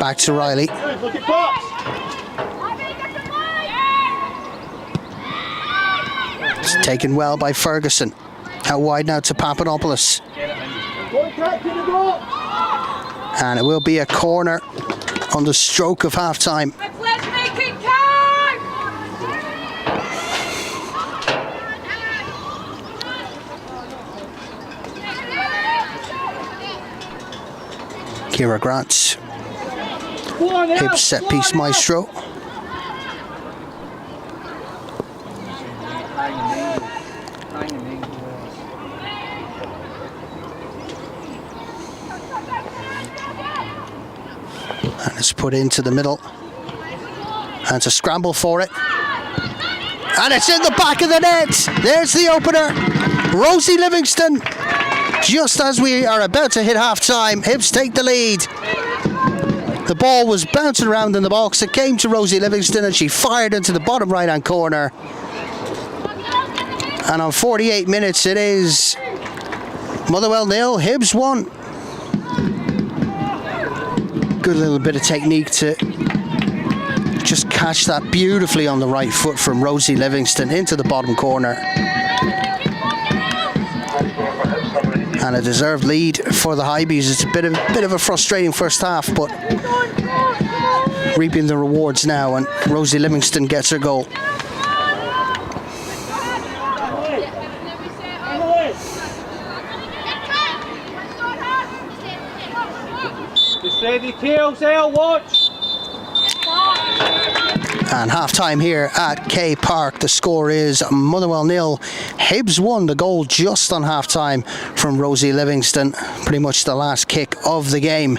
[SPEAKER 1] back to Riley, it's taken well by Ferguson, out wide now to Papadopoulos, and it will be a corner on the stroke of half time. Kira Grant, Hibs set piece maestro. And it's put into the middle. And it's a scramble for it. And it's in the back of the net. There's the opener. Rosie Livingston. Just as we are about to hit half-time, Hibs take the lead. The ball was bouncing around in the box. It came to Rosie Livingston and she fired into the bottom right-hand corner. And on 48 minutes it is Motherwell 0, Hibs 1. Good little bit of technique to just catch that beautifully on the right foot from Rosie Livingston into the bottom corner. And a deserved lead for the Hibs. It's a bit of a frustrating first half, but reaping the rewards now, and Rosie Livingston gets her goal.
[SPEAKER 3] Steady tails there, watch.
[SPEAKER 1] And half-time here at K Park. The score is Motherwell 0, Hibs 1. The goal just on half-time from Rosie Livingston. Pretty much the last kick of the game.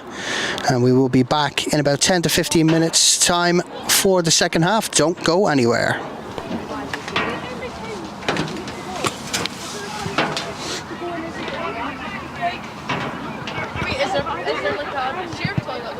[SPEAKER 1] And we will be back in about 10 to 15 minutes time for the second half. Don't go anywhere.
[SPEAKER 5] Wait, is there like a shared toilet?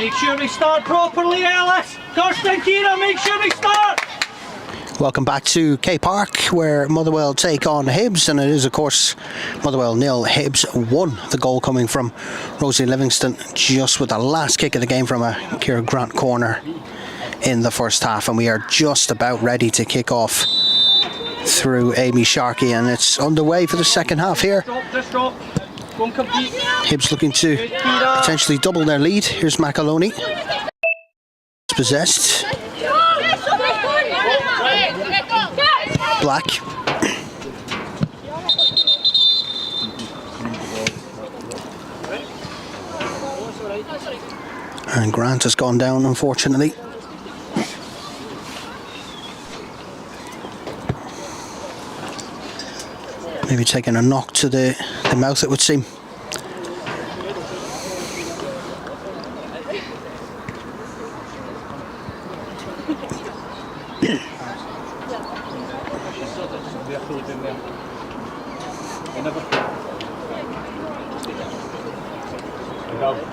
[SPEAKER 3] Make sure we start properly, Ellis. Constantina, make sure we start.
[SPEAKER 1] Welcome back to K Park, where Motherwell take on Hibs, and it is, of course, Motherwell 0, Hibs 1. The goal coming from Rosie Livingston just with the last kick of the game from a Ciara Grant corner in the first half, and we are just about ready to kick off through Amy Sharkey, and it's underway for the second half here.
[SPEAKER 3] Just drop. Go and compete.
[SPEAKER 1] Hibs looking to potentially double their lead. Here's McAloney. Possessed. Black. And Grant has gone down, unfortunately. Maybe taking a knock to the mouth, it would seem.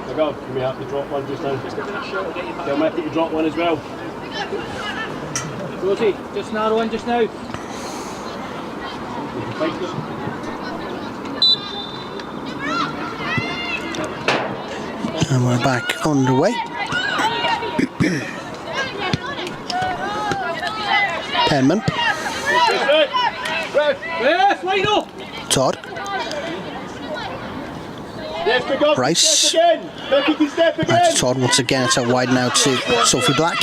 [SPEAKER 4] Look up. You may have to drop one just now. They'll make you drop one as well.
[SPEAKER 3] Rosie, just narrow in just now.
[SPEAKER 1] And we're back underway. Penman.
[SPEAKER 3] Yes, line up.
[SPEAKER 1] Todd. Rice. Back to Todd once again. It's out wide now to Sophie Black.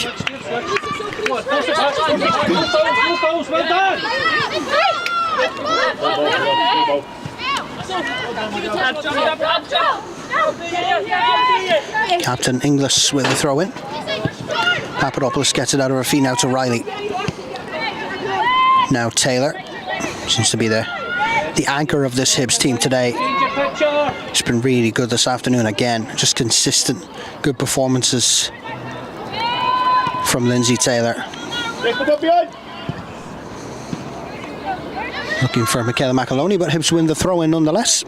[SPEAKER 1] Captain Inglis with the throw in. Papadopoulos gets it out of her feet now to Riley. Now Taylor seems to be the anchor of this Hibs team today. She's been really good this afternoon again. Just consistent, good performances from Lindsay Taylor. Looking for Michaela McAloney, but Hibs win the throw in nonetheless.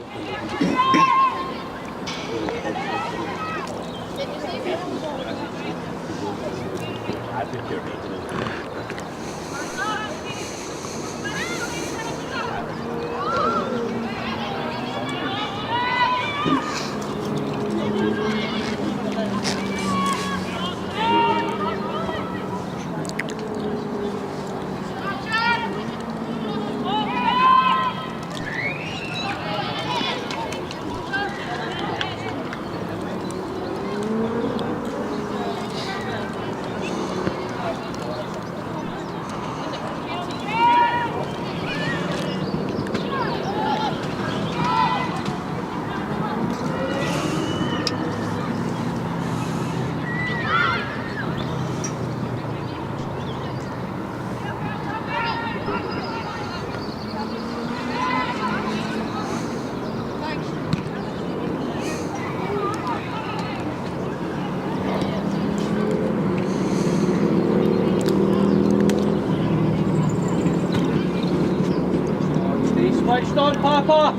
[SPEAKER 3] Switched on, Papa.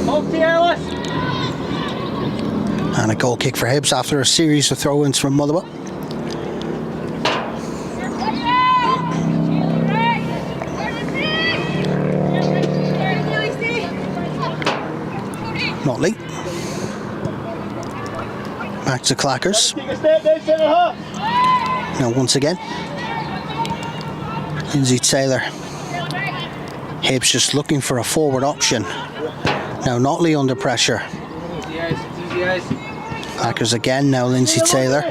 [SPEAKER 3] Up to Ellis.
[SPEAKER 1] And a goal kick for Hibs after a series of throw-ins from Motherwell. Motley. Back to Clackers. Now once again, Lindsay Taylor. Hibs just looking for a forward option. Now Notley under pressure. Clackers again, now Lindsay Taylor.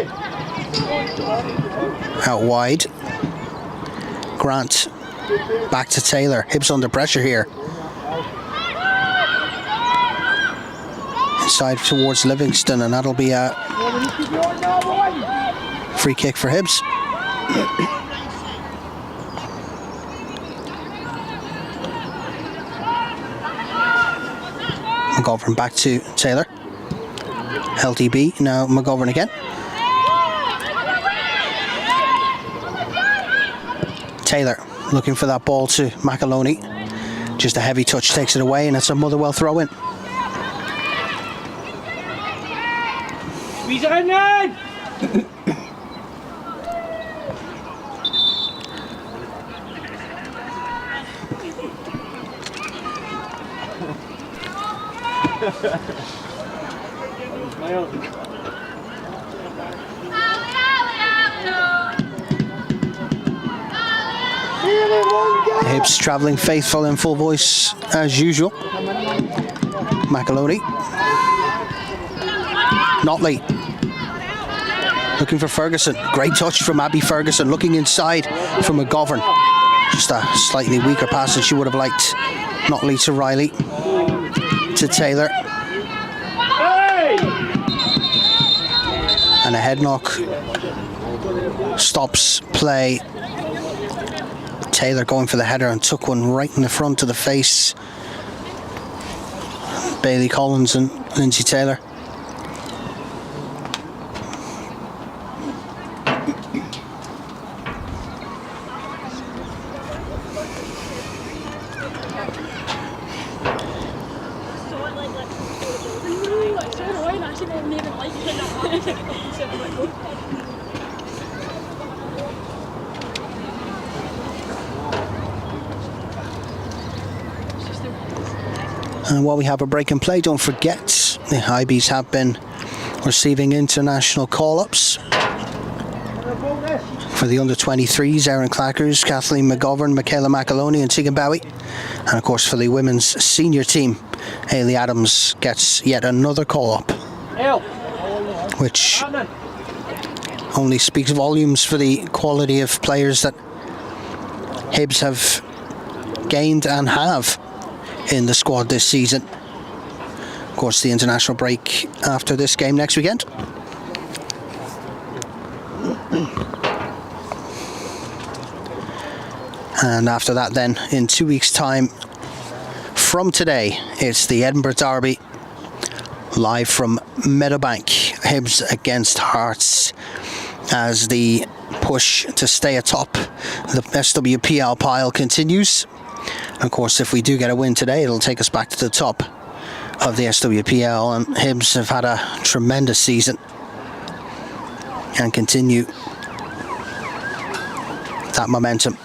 [SPEAKER 1] Out wide. Grant back to Taylor. Hibs under pressure here. Inside towards Livingston, and that'll be a free kick for Hibs. McGovern back to Taylor. LTB, now McGovern again. Taylor looking for that ball to McAloney. Just a heavy touch takes it away, and it's a Motherwell throw in.
[SPEAKER 3] Squeeze it in then!
[SPEAKER 1] Hibs travelling faithful in full voice as usual. McAloney. Notley. Looking for Ferguson. Great touch from Abby Ferguson. Looking inside from McGovern. Just a slightly weaker pass than she would have liked. Notley to Riley. To Taylor. And a head knock stops play. Taylor going for the header and took one right in the front of the face. Bailey Collins and Lindsay Taylor. And while we have a break in play, don't forget the Hibs have been receiving international call-ups for the under-23s. Erin Clackers, Kathleen McGovern, Michaela McAloney and Tegan Bowie. And of course for the women's senior team, Ailey Adams gets yet another call-up, which only speaks volumes for the quality of players that Hibs have gained and have in the squad this season. Of course, the international break after this game next weekend. And after that then, in 2 weeks' time from today, it's the Edinburgh Derby, live from Meadowbank. Hibs against Hearts, as the push to stay atop the SWPL pile continues. Of course, if we do get a win today, it'll take us back to the top of the SWPL, and Hibs have had a tremendous season and continue that momentum.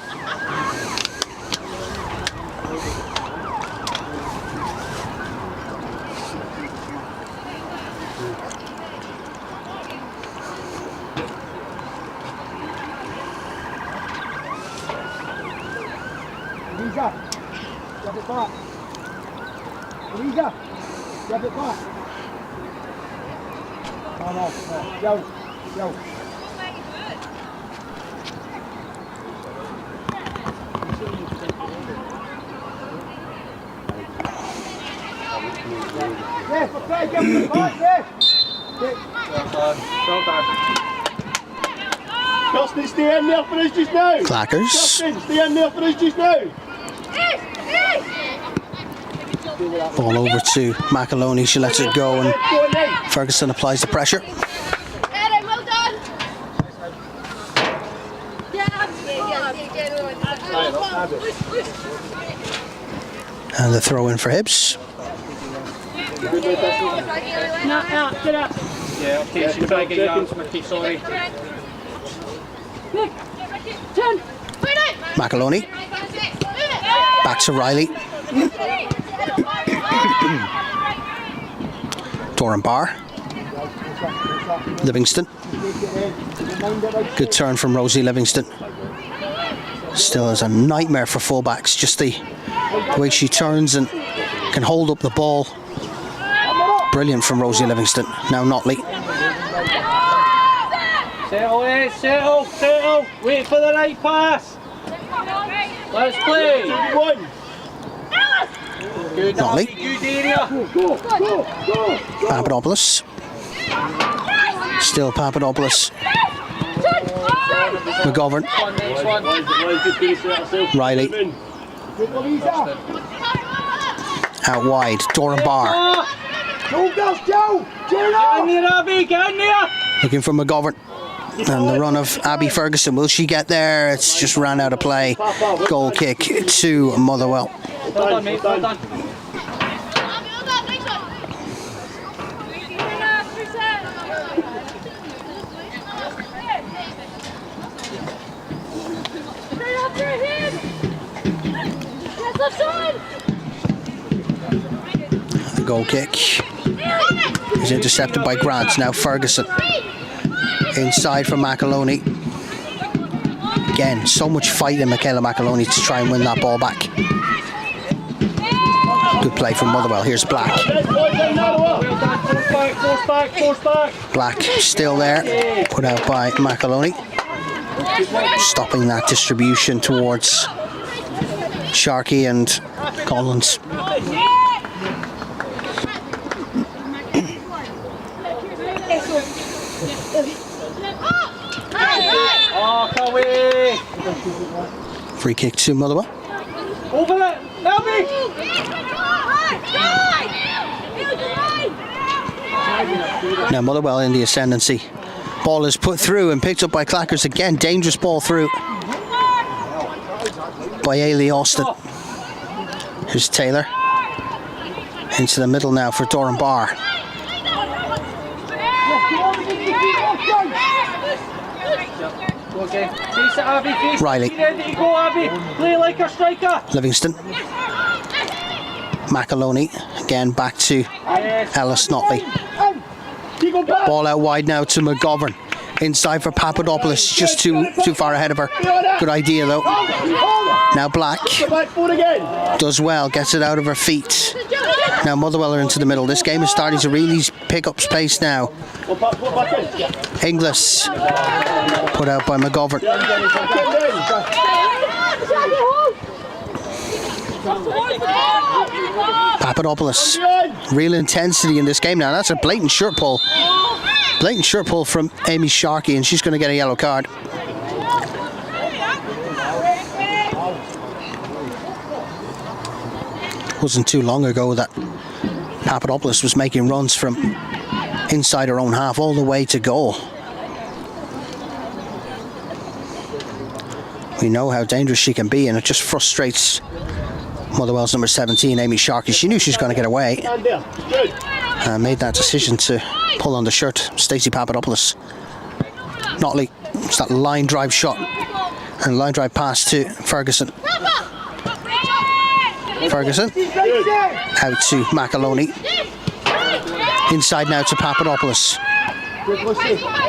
[SPEAKER 4] Grab it back. Louisa, grab it back. No. Go. Yes, okay, get the back, yes. Well done. Justin, stay in there for us just now.
[SPEAKER 1] Clackers.
[SPEAKER 4] Justin, stay in there for us just now.
[SPEAKER 1] Ball over to McAloney, she lets it go and Ferguson applies the pressure.
[SPEAKER 5] Erin, well done.
[SPEAKER 1] And the throw in for Hibs.
[SPEAKER 3] Get up. Yeah, okay, she's trying to get your arms, Mickey, sorry.
[SPEAKER 1] McAloney. Back to Riley. Doran Barr. Livingston. Good turn from Rosie Livingston. Still is a nightmare for fullbacks, just the way she turns and can hold up the ball. Brilliant from Rosie Livingston. Now Notley.
[SPEAKER 3] Settle. Wait for the right pass. Let's play. Good,
[SPEAKER 1] Notley.
[SPEAKER 3] good area.
[SPEAKER 1] Papadopoulos. Still Papadopoulos. McGovern. Riley. Out wide. Doran Barr.
[SPEAKER 3] Get in there.
[SPEAKER 1] Looking for McGovern. And the run of Abby Ferguson. Will she get there? It's just ran out of play. Goal kick to Motherwell.
[SPEAKER 3] Well done, mate. Well done.
[SPEAKER 1] goal kick. Is intercepted by Grant. Now Ferguson. Inside from McAloney. Again, so much fight in Michaela McAloney to try and win that ball back. Good play from Motherwell. Here's Black. Black still there. Put out by McAloney. Stopping that distribution towards Sharkey and Collins. Free kick to Motherwell.
[SPEAKER 3] Over it, Nelby!
[SPEAKER 1] Now Motherwell in the ascendancy. Ball is put through and picked up by Clackers again. Dangerous ball through by Ailey Austin. Here's Taylor. Into the middle now for Doran Barr. Riley.
[SPEAKER 3] Play like a striker.
[SPEAKER 1] Livingston. McAloney. Again back to Ellis Notley. Ball out wide now to McGovern. Inside for Papadopoulos. Just too far ahead of her. Good idea though. Now Black. Does well. Gets it out of her feet. Now Motherwell are into the middle. This game is starting to really pick up space now. Inglis. Put out by McGovern. Papadopoulos. Real intensity in this game now. That's a blatant shirt pull. Blatant shirt pull from Amy Sharkey, and she's going to get a yellow card. Wasn't too long ago that Papadopoulos was making runs from inside her own half all the way to goal. We know how dangerous she can be, and it just frustrates Motherwell's number 17, Amy Sharkey. She knew she was going to get away and made that decision to pull on the shirt. Stacey Papadopoulos. Notley. It's that line drive shot and line drive pass to Ferguson. Ferguson out to McAloney. Inside now to Papadopoulos.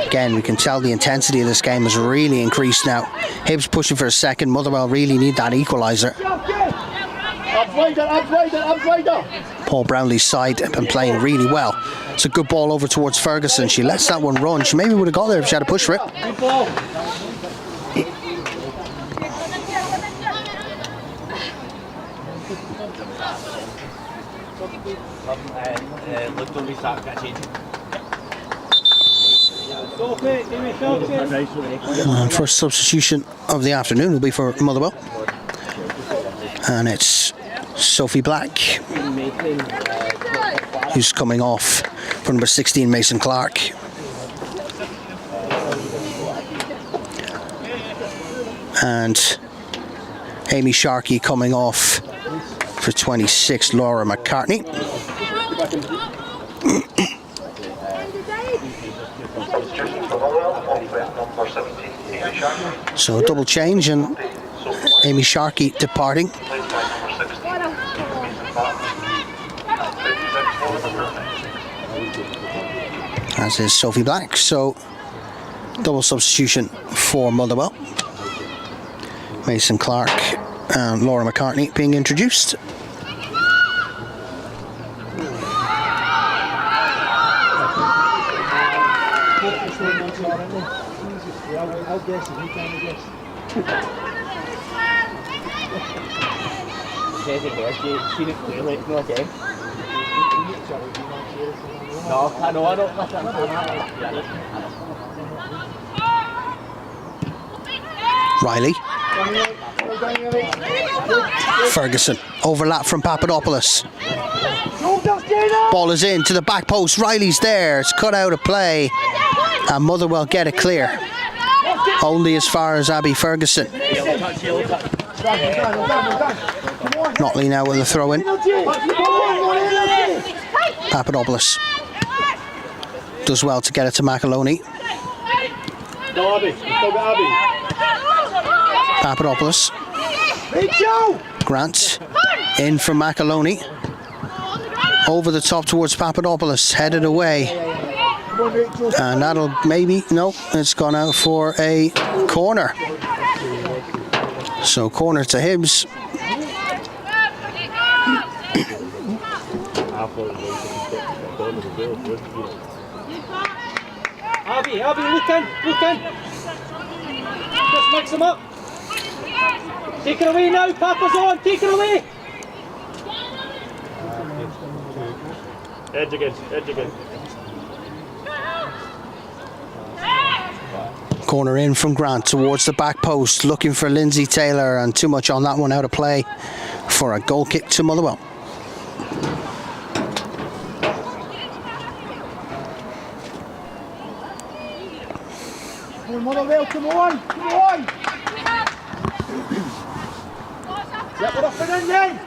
[SPEAKER 1] Again, we can tell the intensity of this game has really increased now. Hibs pushing for a second. Motherwell really need that equaliser. Paul Brownlee's side have been playing really well. It's a good ball over towards Ferguson. She lets that one run. She maybe would have got there if she had a push for it. First substitution of the afternoon will be for Motherwell. And it's Sophie Black, who's coming off for number 16, Mason Clark. And Amy Sharkey coming off for 26, Laura McCartney. So a double change and Amy Sharkey departing. As is Sophie Black, so double substitution for Motherwell. Mason Clark and Laura McCartney being introduced. Riley. Ferguson. Overlap from Papadopoulos. Ball is in to the back post. Riley's there. It's cut out of play. And Motherwell get it clear. Only as far as Abby Ferguson. Notley now with a throw in. Papadopoulos does well to get it to McAloney. Papadopoulos. Grant in for McAloney. over the top towards Papadopoulos, headed away. And that'll maybe, no, it's gone out for a corner. So corner to Hibs.
[SPEAKER 3] Abby, look in. Just mix them up. Take it away now, Papa's on, take it away.
[SPEAKER 4] Edge again.
[SPEAKER 1] Corner in from Grant towards the back post, looking for Lindsay Taylor, and too much on that one, out of play for a goal kick to Motherwell.
[SPEAKER 4] Motherwell, come on! Get it up and in then!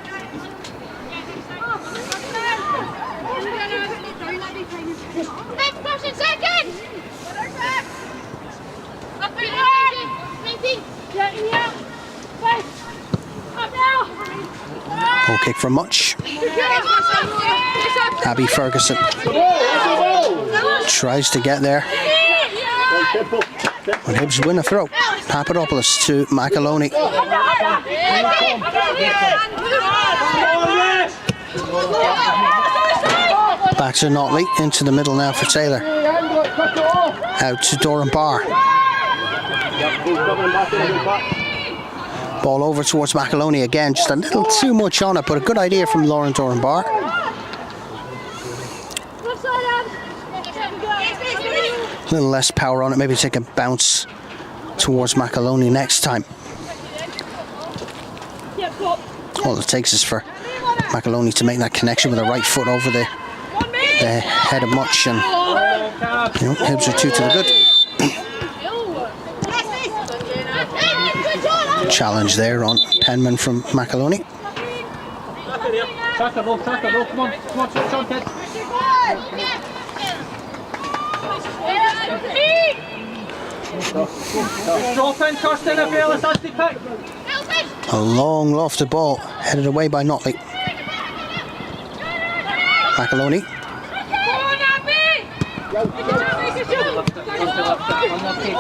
[SPEAKER 5] Next person, second! Up and up now!
[SPEAKER 1] Goal kick from Much. Abby Ferguson tries to get there. But Hibs win a throw. Papadopoulos to McAloney. Back to Notley, into the middle now for Taylor. Out to Doran Barr. Ball over towards McAloney again, just a little too much on it, but a good idea from Lauren Doran Barr. A little less power on it, maybe take a bounce towards McAloney next time. All it takes is for McAloney to make that connection with the right foot over the head of Much, and Hibs are 2 to the good. Challenge there on Penman from McAloney.
[SPEAKER 3] Tracker roll, come on, switch on, kids. Drop in, Kirsten, if you're that's the pick.
[SPEAKER 1] A long lofted ball, headed away by Notley. McAloney.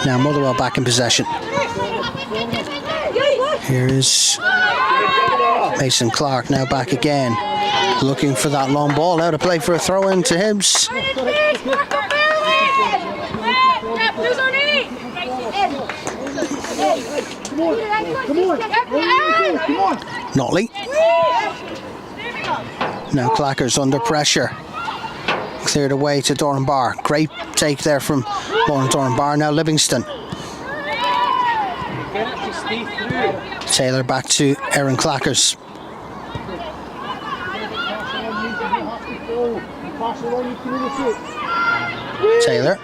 [SPEAKER 1] Now Motherwell back in possession. Here is Mason Clark now back again, looking for that long ball, out of play for a throw in to Hibs. Notley. Now Clacker's under pressure. Cleared away to Doran Barr. Great take there from Lauren Doran Barr. Now Livingston. Taylor back to Erin Clackers. Taylor.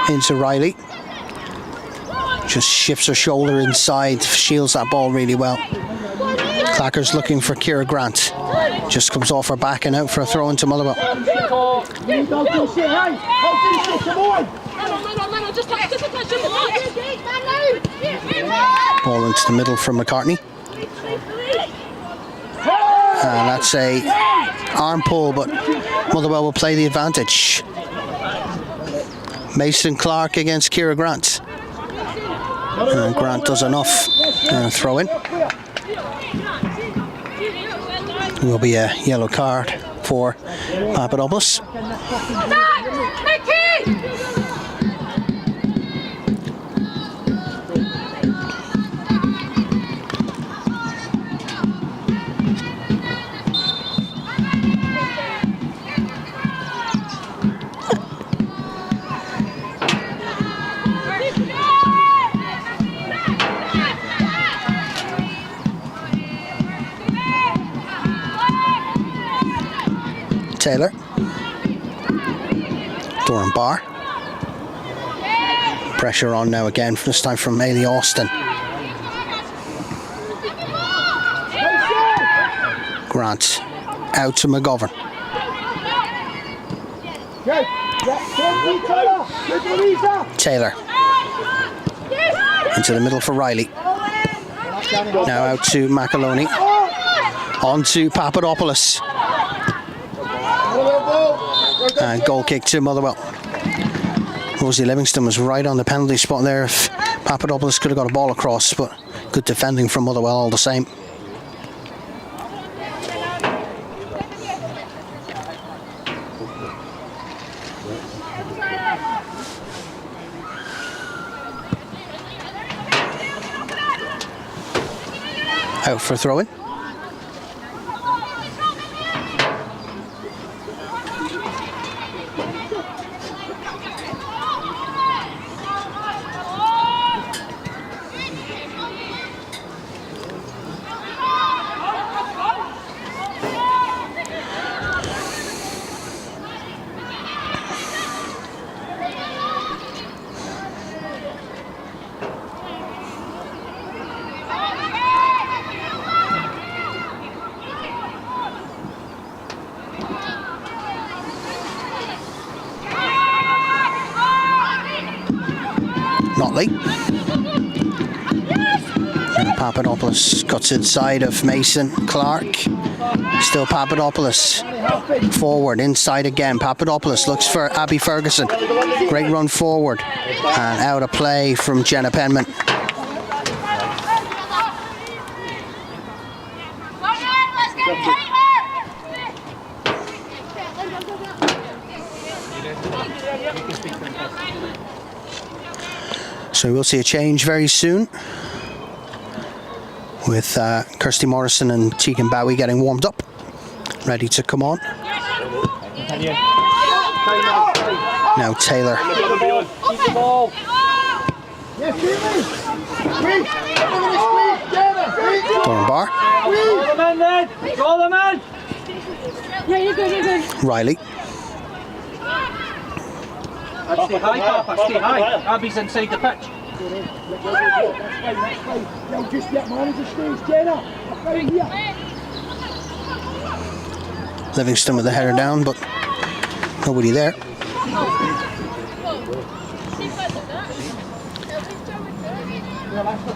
[SPEAKER 1] Into Riley. Just shifts her shoulder inside, shields that ball really well. Clackers looking for Kira Grant. Just comes off her back and out for a throw into Motherwell. Ball into the middle from McCartney. And that's a arm pull, but Motherwell will play the advantage. Mason Clark against Kira Grant. And Grant does enough. And a throw in. Will be a yellow card for Papadopoulos. Taylor. Doran Barr. Pressure on now again, this time from Ailey Austin. Grant out to McGovern. Taylor. Into the middle for Riley. Now out to McAloney. On to Papadopoulos. And goal kick to Motherwell. Rosie Livingston was right on the penalty spot there. If Papadopoulos could have got a ball across, but good defending from Motherwell all the same. Out for throw-in. Notley. And Papadopoulos cuts inside of Mason Clark. Still Papadopoulos. Forward, inside again. Papadopoulos looks for Abby Ferguson. Great run forward. And out of play from Jenna Penman. So we'll see a change very soon with Kirsty Morrison and Tegan Bowie getting warmed up, ready to come on. Now Taylor. Dornbar.
[SPEAKER 3] Roll them in!
[SPEAKER 5] Yeah, you're good, you're good.
[SPEAKER 1] Riley.
[SPEAKER 3] Stay high, Papa, stay high. Abby's inside the pitch.
[SPEAKER 4] Just get manager stage, Jenna. Right here.
[SPEAKER 1] Livingston with the header down, but nobody there.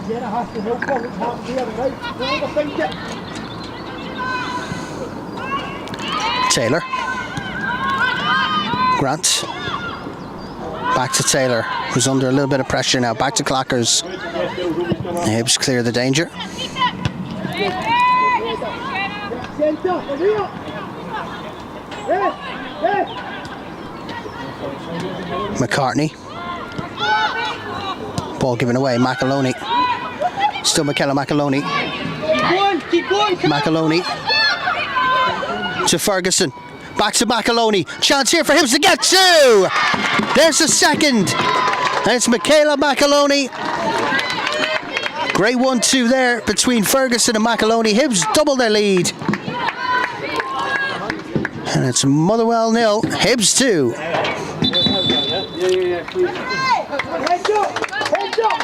[SPEAKER 4] Jenna has to help her. What's happened here, right?
[SPEAKER 1] Taylor. Grant. Back to Taylor, who's under a little bit of pressure now. Back to Clackers. The Hibs clear the danger. McCartney. Ball given away. McAloney. Still Michaela McAloney. McAloney to Ferguson. Back to McAloney. Chance here for Hibs to get two. There's the second. And it's Michaela McAloney. Great 1-2 there between Ferguson and McAloney. Hibs double their lead. And it's Motherwell 0, Hibs 2.
[SPEAKER 4] Heads up! Heads up! Heads up!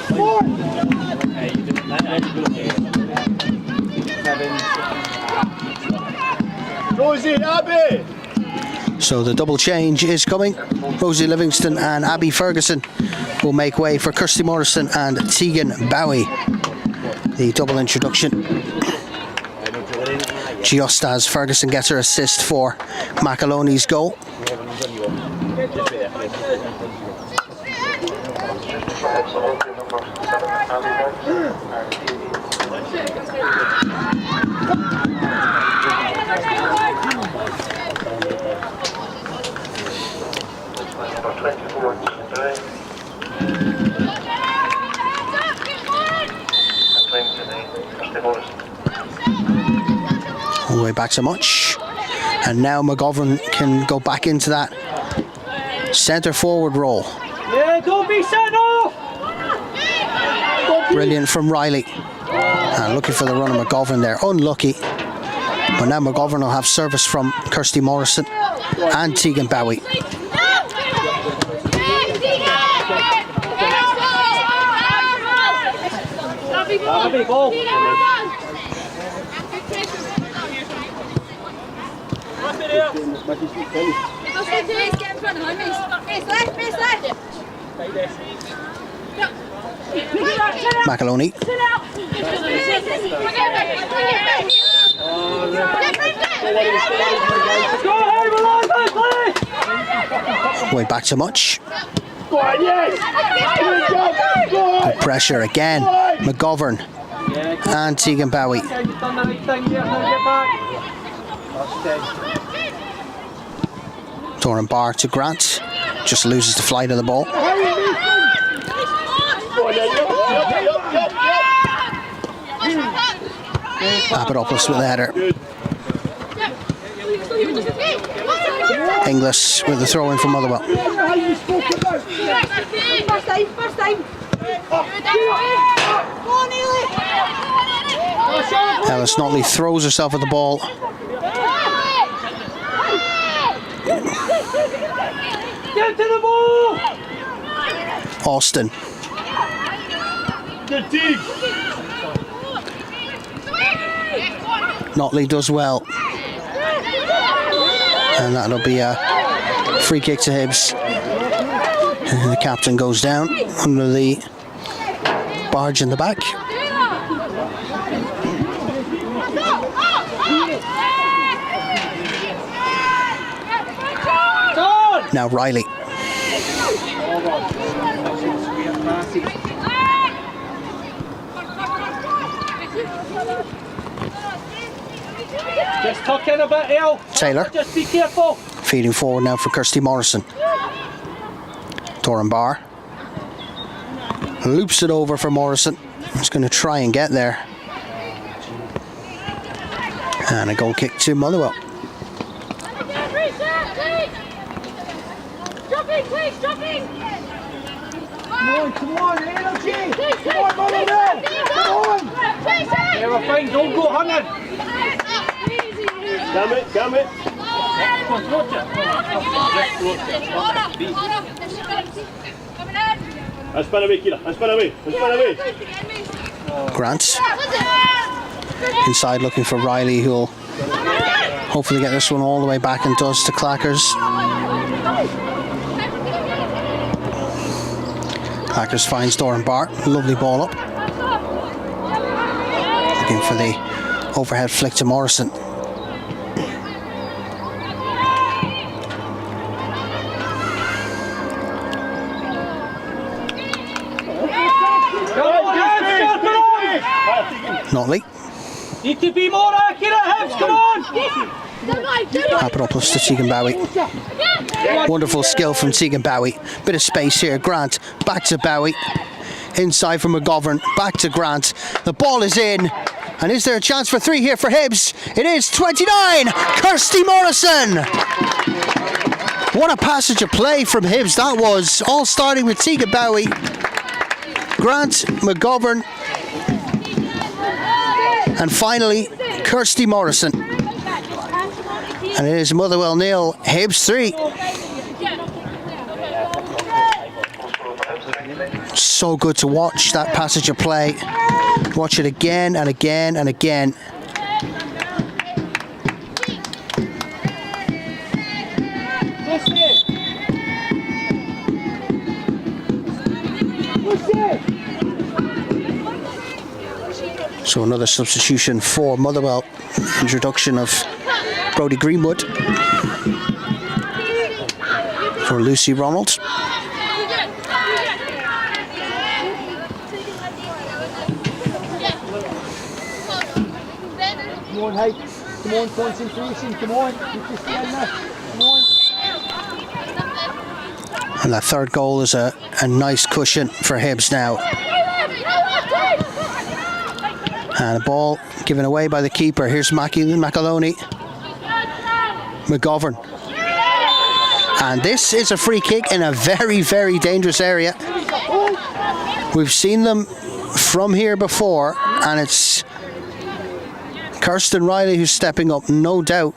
[SPEAKER 4] Four! Rosie, Abby!
[SPEAKER 1] So the double change is coming. Rosie Livingston and Abby Ferguson will make way for Kirsty Morrison and Tegan Bowie. The double introduction. Just as Ferguson gets her assist for McAloney's goal. All the way back to Much. And now McGovern can go back into that centre forward role.
[SPEAKER 3] Yeah, don't be sent off!
[SPEAKER 1] Brilliant from Riley. And looking for the run of McGovern there. Unlucky. But now McGovern will have service from Kirsty Morrison and Tegan Bowie.
[SPEAKER 3] Abby, ball.
[SPEAKER 1] McAloney. Way back to Much.
[SPEAKER 4] Go on, yes!
[SPEAKER 1] Good pressure again. McGovern and Tegan Bowie. Doran Barr to Grant. Just loses the flight of the ball. Papadopoulos with the header. Inglis with the throw in from Motherwell. Ellis Notley throws herself at the ball.
[SPEAKER 3] Get to the ball!
[SPEAKER 1] Austin.
[SPEAKER 4] Good team.
[SPEAKER 1] Notley does well. And that'll be a free kick to Hibs. And the captain goes down under the barge in the back. Now Riley.
[SPEAKER 3] Just tuck in a bit, El.
[SPEAKER 1] Taylor.
[SPEAKER 3] Just be careful.
[SPEAKER 1] Feeding forward now for Kirsty Morrison. Doran Barr. Loops it over for Morrison. He's going to try and get there. And a goal kick to Motherwell.
[SPEAKER 4] Come on, energy! Come on, Motherwell! Come on!
[SPEAKER 3] Yeah, we're fine, don't go hanging.
[SPEAKER 4] Damn it, damn it! Espera away, Kira, espera away, espera away!
[SPEAKER 1] Grant. Inside looking for Riley, who'll hopefully get this one all the way back and does to Clackers. Clackers finds Doran Barr. Lovely ball up. Looking for the overhead flick to Morrison. Notley.
[SPEAKER 3] Need to be more accurate, Hibs, come on!
[SPEAKER 1] Papadopoulos to Tegan Bowie. Wonderful skill from Tegan Bowie. Bit of space here. Grant back to Bowie. Inside from McGovern. Back to Grant. The ball is in. And is there a chance for three here for Hibs? It is 29. Kirsty Morrison. What a passage of play from Hibs that was. All starting with Tegan Bowie. Grant, McGovern. And finally, Kirsty Morrison. And it is Motherwell 0, Hibs 3. So good to watch that passage of play. Watch it again and again and again. So another substitution for Motherwell. Introduction of Brodie Greenwood for Lucy Ronald.
[SPEAKER 4] Come on, Hyde. Come on, concentration. Come on. You can stay in there. Come on.
[SPEAKER 1] And that third goal is a nice cushion for Hibs now. And a ball given away by the keeper. Here's McAloney. McGovern. And this is a free kick in a very, very dangerous area. We've seen them from here before, and it's Kirsten Riley who's stepping up, no doubt.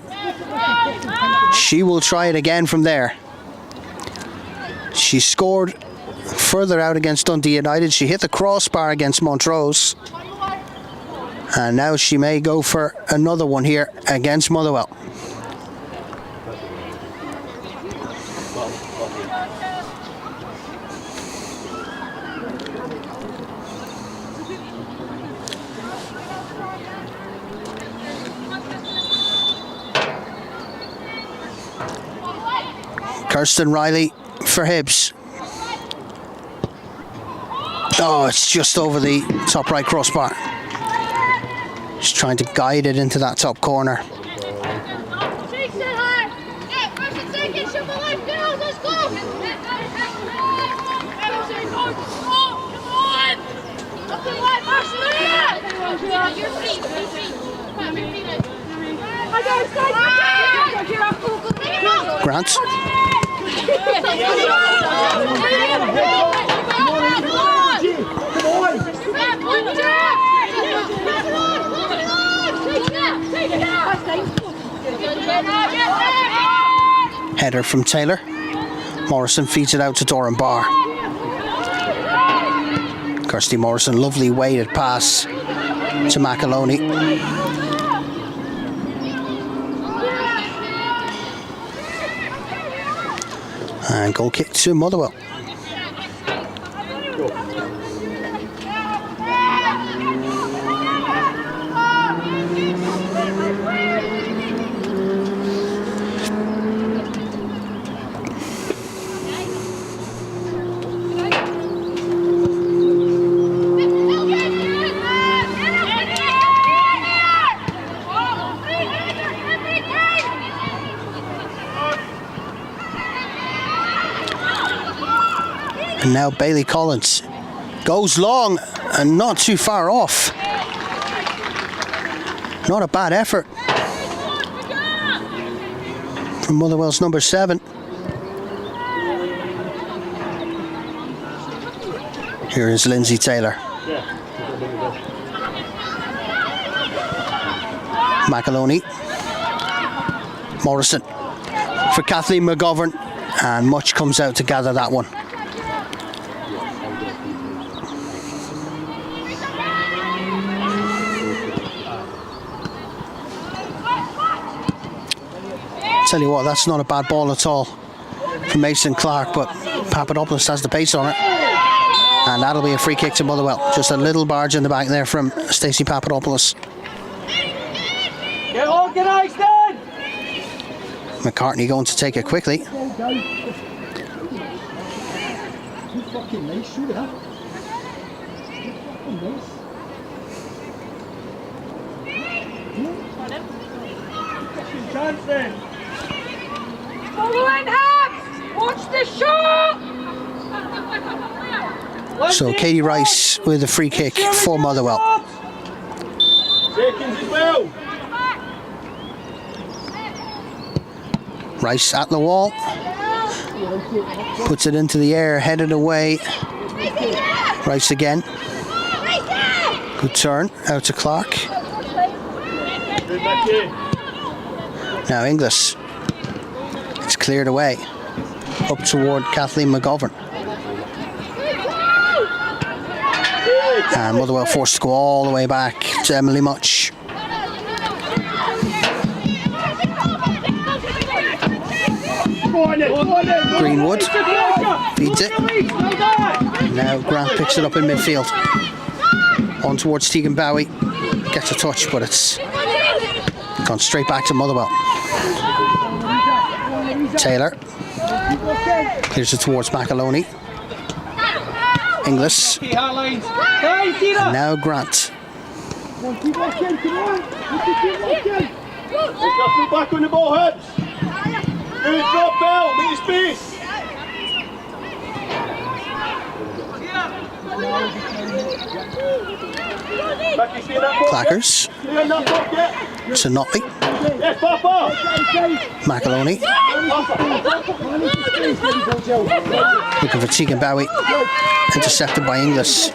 [SPEAKER 1] She will try it again from there. She scored further out against Dundee United. She hit the crossbar against Montrose. And now she may go for another one here against Motherwell. Kirsten Riley for Hibs. Oh, it's just over the top right crossbar. Just trying to guide it into that top corner. Grant. Header from Taylor. Morrison feeds it out to Doran Barr. Kirsty Morrison, lovely weighted pass to McAloney. And goal kick to Motherwell. And now Bailey Collins goes long and not too far off. Not a bad effort from Motherwell's number 7. Here is Lindsay Taylor. McAloney. Morrison for Kathleen McGovern, and Much comes out to gather that one. Tell you what, that's not a bad ball at all from Mason Clark, but Papadopoulos has the pace on it. And that'll be a free kick to Motherwell. Just a little barge in the back there from Stacey Papadopoulos.
[SPEAKER 3] Get organised then!
[SPEAKER 1] McCartney going to take it quickly.
[SPEAKER 3] Chance then!
[SPEAKER 5] Following Hibs! Watch the shot!
[SPEAKER 1] So Katie Rice with a free kick for Motherwell.
[SPEAKER 4] Seconds as well.
[SPEAKER 1] Rice at the wall. Puts it into the air, headed away. Rice again. Good turn, out to Clark.
[SPEAKER 4] Good back in.
[SPEAKER 1] Now Inglis. It's cleared away. Up toward Kathleen McGovern. And Motherwell forced to go all the way back to Emily Much. Greenwood feeds it. Now Grant picks it up in midfield. On towards Tegan Bowie. Gets a touch, but it's gone straight back to Motherwell. Taylor clears it towards McAloney. Inglis. And now Grant.
[SPEAKER 4] Back on the ball, Hibs. Good drop, Bell. Make the space.
[SPEAKER 1] Clackers. To Notley.
[SPEAKER 4] Yes, Papa.
[SPEAKER 1] McAloney. Looking for Tegan Bowie. Intercepted by Inglis.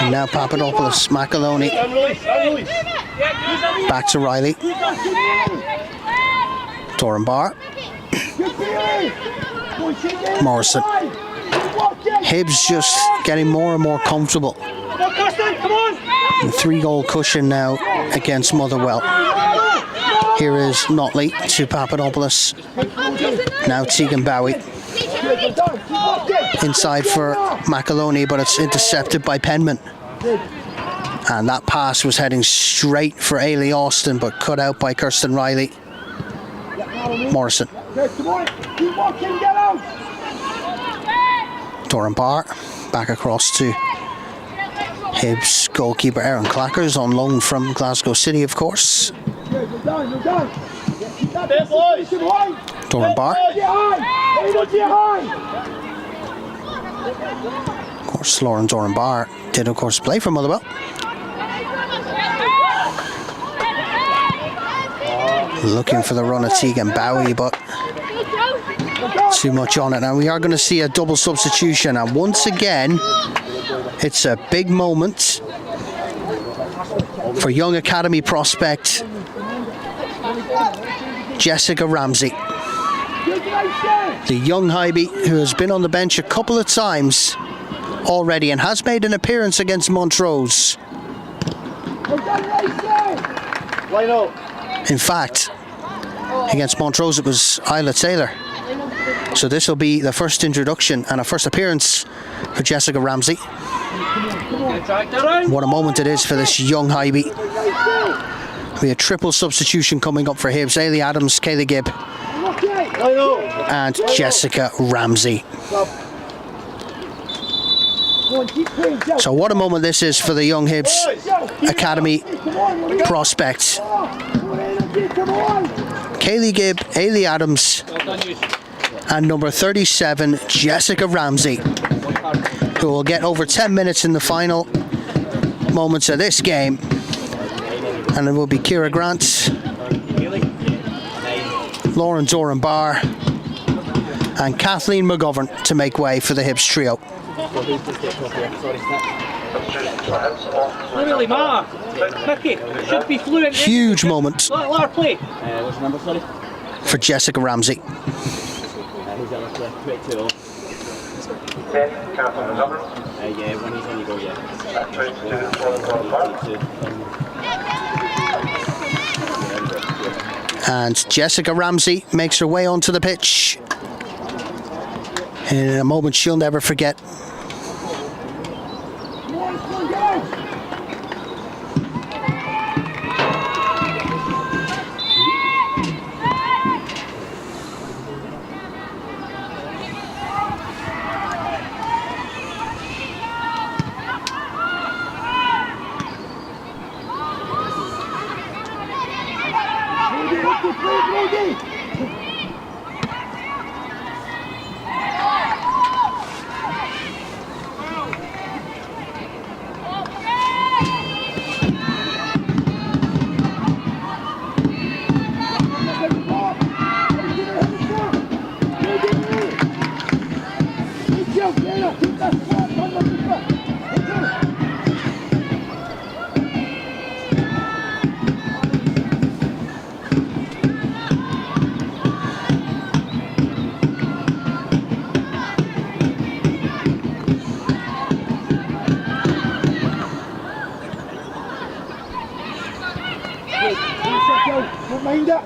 [SPEAKER 1] And now Papadopoulos. McAloney. Back to Riley. Doran Barr. Morrison. Hibs just getting more and more comfortable. The 3-goal cushion now against Motherwell. Here is Notley to Papadopoulos. Now Tegan Bowie. Inside for McAloney, but it's intercepted by Penman. And that pass was heading straight for Ailey Austin, but cut out by Kirsten Riley. Morrison
[SPEAKER 4] Come on, keep walking, get out.
[SPEAKER 1] Doran Barr back across to Hibs goalkeeper Aaron Clackers, on loan from Glasgow City, of course.
[SPEAKER 4] Good, you're done. Keep that distance high.
[SPEAKER 1] Doran Barr. Of course, Lauren Doran Barr did, of course, play for Motherwell. Looking for the run of Tegan Bowie, but too much on it. And we are going to see a double substitution, and once again it's a big moment for young academy prospect Jessica Ramsey, the young Hibie who has been on the bench a couple of times already and has made an appearance against Montrose. In fact, against Montrose it was Isla Taylor. So this will be the first introduction and a first appearance for Jessica Ramsey. What a moment it is for this young Hibie. There'll be a triple substitution coming up for Hibs. Ailey Adams, Kaylee Gibb and Jessica Ramsey. So what a moment this is for the young Hibs Academy prospect. Kaylee Gibb, Ailey Adams and number 37 Jessica Ramsey, who will get over 10 minutes in the final moments of this game. And it will be Kira Grant, Lauren Doran Barr and Kathleen McGovern to make way for the Hibs trio.
[SPEAKER 3] Really matter. Mickey, should be fluent.
[SPEAKER 1] Huge moment
[SPEAKER 3] Let her play.
[SPEAKER 4] What's the number, sorry?
[SPEAKER 1] for Jessica Ramsey.
[SPEAKER 4] Who's that? 22.
[SPEAKER 6] 10, Kathleen McGovern.
[SPEAKER 4] Yeah, when he's on, you go, yeah.
[SPEAKER 6] 22,
[SPEAKER 1] And Jessica Ramsey makes her way onto the pitch in a moment she'll never forget.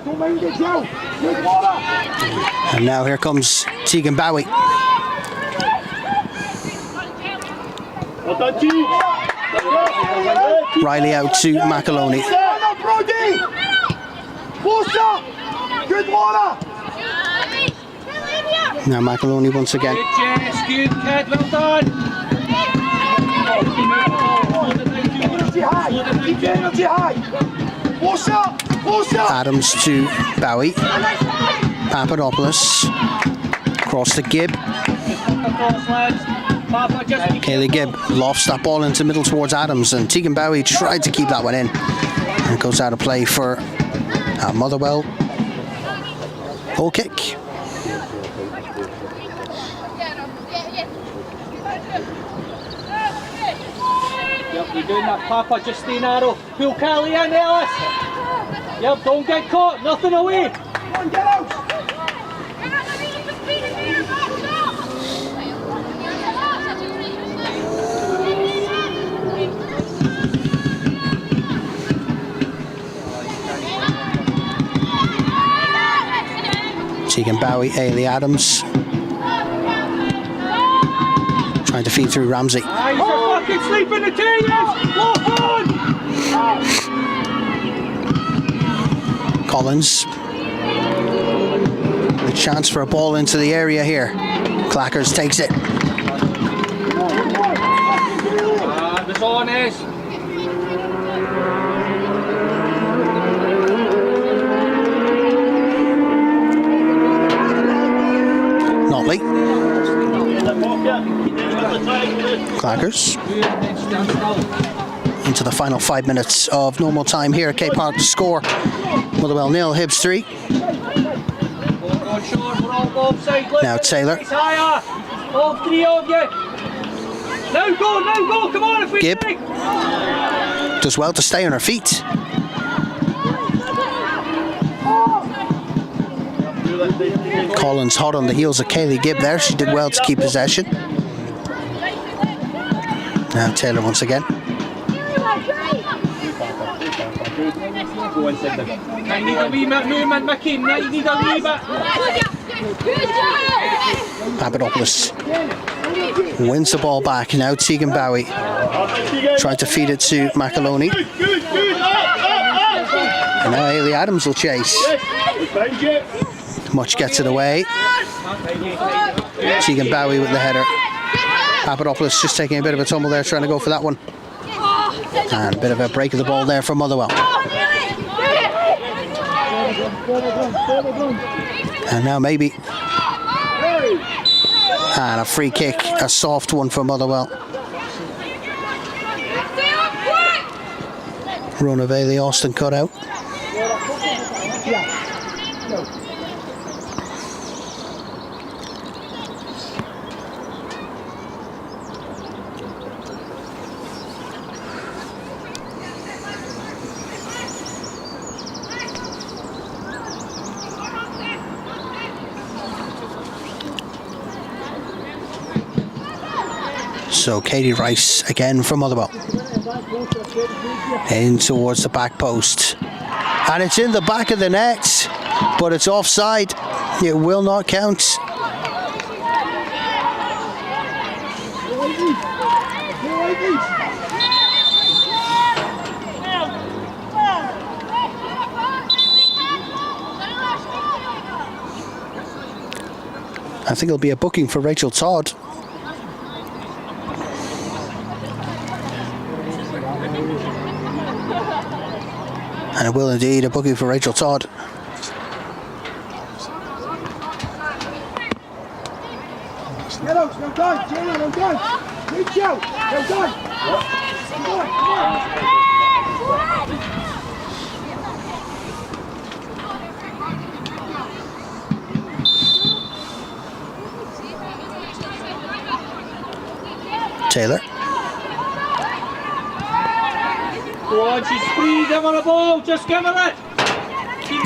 [SPEAKER 4] Don't mind it, Joe. Good water.
[SPEAKER 1] And now here comes Tegan Bowie.
[SPEAKER 4] Well done, G.
[SPEAKER 1] Riley out to McAloney.
[SPEAKER 4] Brody. Closer. Good water.
[SPEAKER 1] Now McAloney once again.
[SPEAKER 3] Good, Jess. Good, kid. Well done.
[SPEAKER 4] Energy high. Keep the energy high. Closer.
[SPEAKER 1] Adams to Bowie. Papadopoulos. Cross to Gibb. Kaylee Gibb lofts that ball into middle towards Adams, and Tegan Bowie tried to keep that one in. And it goes out of play for Motherwell. Goal kick.
[SPEAKER 3] Yep, you're doing that, Papa. Just stay narrow. Pull Kelly in, Ellis. Yep, don't get caught. Nothing away.
[SPEAKER 4] Come on, get out.
[SPEAKER 1] Tegan Bowie, Ailey Adams. Trying to feed through Ramsey.
[SPEAKER 3] Ah, you're fucking sleeping the tears. Lock on.
[SPEAKER 1] Collins. A chance for a ball into the area here. Clackers takes it.
[SPEAKER 3] It's honest.
[SPEAKER 1] Notley. Clackers. Into the final 5 minutes of normal time here at K Park to score. Motherwell 0, Hibs 3. Now Taylor.
[SPEAKER 3] All three of you. Now go, come on if we
[SPEAKER 1] Gibb does well to stay on her feet. Collins hot on the heels of Kaylee Gibb there. She did well to keep possession. Now Taylor once again.
[SPEAKER 3] I need a wee bit movement, Mickey. I need a wee bit.
[SPEAKER 1] Papadopoulos wins the ball back. Now Tegan Bowie tried to feed it to McAloney. And now Ailey Adams will chase. Much gets it away. Tegan Bowie with the header. Papadopoulos just taking a bit of a tumble there, trying to go for that one. And a bit of a break of the ball there from Motherwell. And now maybe. And a free kick, a soft one for Motherwell. Run of Ailey Austin cut out. So Katie Rice again from Motherwell. In towards the back post. And it's in the back of the net, but it's offside. It will not count. I think it'll be a booking for Rachel Todd. And it will indeed, a booking for Rachel Todd. Taylor.
[SPEAKER 3] Go on, she's free, give her a ball, just give her it.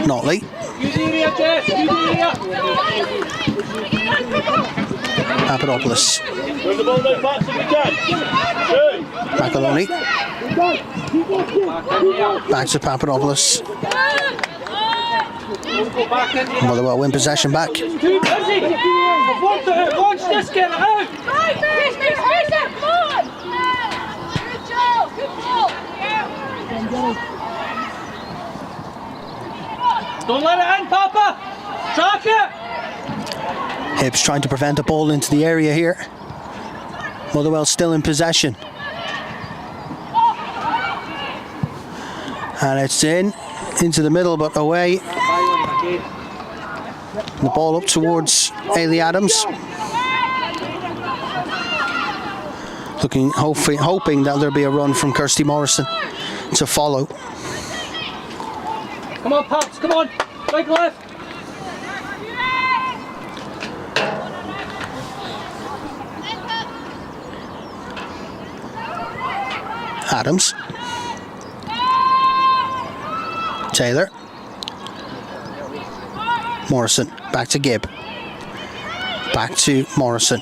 [SPEAKER 1] Notley.
[SPEAKER 3] Good area, Jess, good area.
[SPEAKER 1] Papadopoulos.
[SPEAKER 4] Bring the ball down fast if you can.
[SPEAKER 1] McAloney. Back to Papadopoulos. Motherwell win possession back.
[SPEAKER 3] Too busy. I've worked it out once, just get it out. Don't let it in, Papa! Track it!
[SPEAKER 1] Hibs trying to prevent a ball into the area here. Motherwell still in possession. And it's into the middle but away. The ball up towards Ailey Adams. Hoping that there'll be a run from Kirsty Morrison to follow.
[SPEAKER 3] Come on, Pops, come on! Right left!
[SPEAKER 1] Adams. Taylor. Morrison. Back to Gibb. Back to Morrison.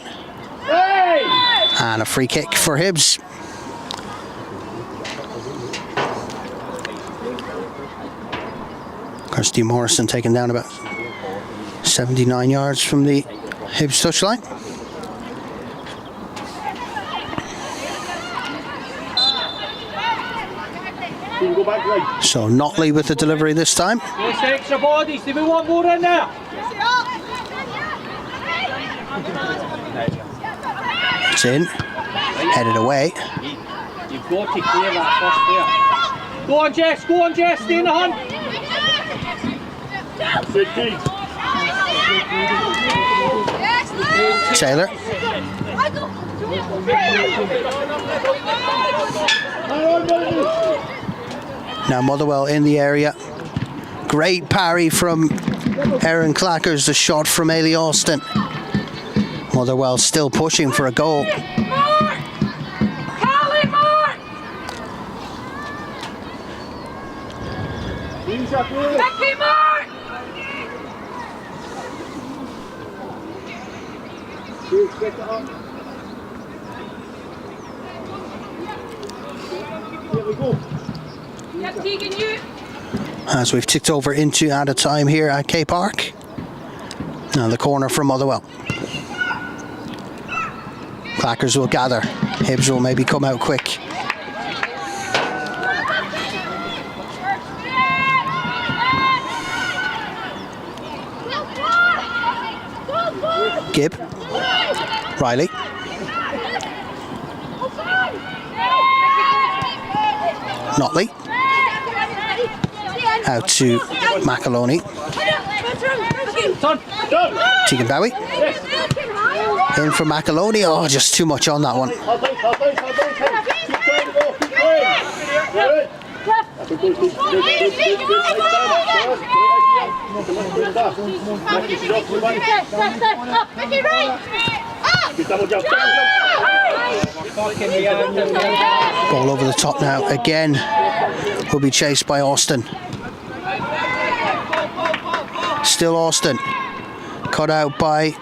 [SPEAKER 1] And a free kick for Hibs. Kirsty Morrison taken down about 79 yards from the Hibs touchline. So Notley with the delivery this time.
[SPEAKER 3] Yes, extra bodies, do we want more in there?
[SPEAKER 1] It's in. Headed away.
[SPEAKER 3] You've got to clear that first player. Go on, Jess, stay in the hunt.
[SPEAKER 1] Taylor. Now Motherwell in the area. Great parry from Aaron Clackers, the shot from Ailey Austin. Motherwell still pushing for a goal. As we've ticked over into added time here at K Park. Now the corner from Motherwell. Clackers will gather. Hibs will maybe come out quick. Gibb. Riley. Notley. Out to McAloney. Tegan Bowie. In for McAloney. Oh, just too much on that one. Ball over the top now. Again, will be chased by Austin. Still Austin. Cut out by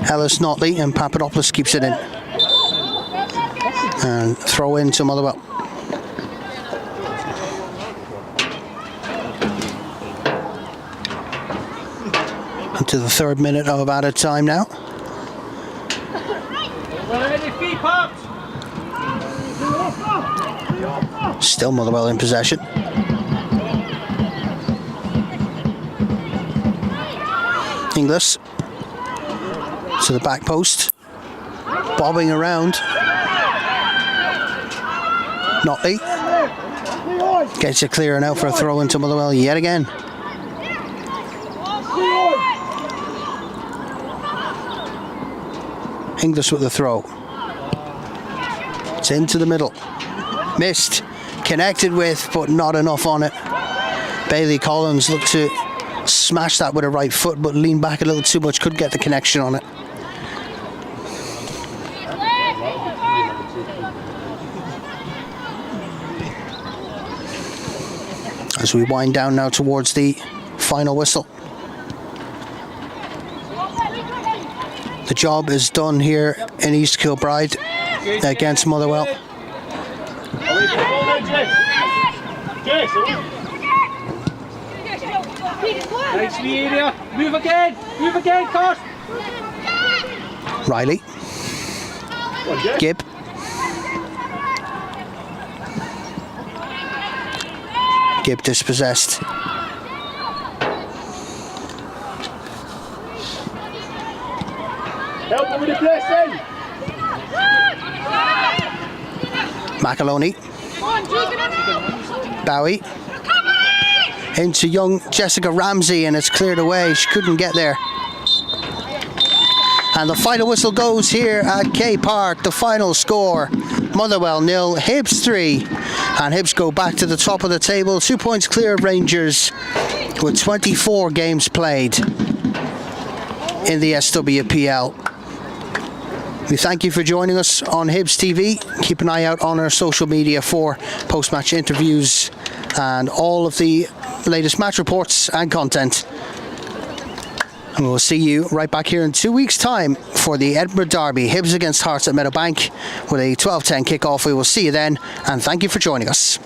[SPEAKER 1] Ellis Notley, and Papadopoulos keeps it in. And throw in to Motherwell. Into the 3rd minute of added time now. Still Motherwell in possession. Inglis to the back post, bobbing around. Notley gets it clear now for a throw into Motherwell yet again. Inglis with the throw. It's into the middle. Missed. Connected with, but not enough on it. Bailey Collins looked to smash that with a right foot, but leaned back a little too much, couldn't get the connection on it. As we wind down now towards the final whistle. The job is done here in East Kilbride against Motherwell.
[SPEAKER 3] Nice wee area. Move again, Carst.
[SPEAKER 1] Riley. Gibb. Gibb dispossessed.
[SPEAKER 4] Help him with the pressing.
[SPEAKER 1] McAloney. Bowie. Into young Jessica Ramsey, and it's cleared away. She couldn't get there. And the final whistle goes here at K Park. The final score, Motherwell 0, Hibs 3. And Hibs go back to the top of the table, 2 points clear of Rangers with 24 games played in the SWPL. We thank you for joining us on Hibs TV. Keep an eye out on our social media for post-match interviews and all of the latest match reports and content. And we'll see you right back here in 2 weeks' time for the Edinburgh Derby, Hibs against Hearts at Meadowbank, with a 12:10 kickoff. We will see you then, and thank you for joining us.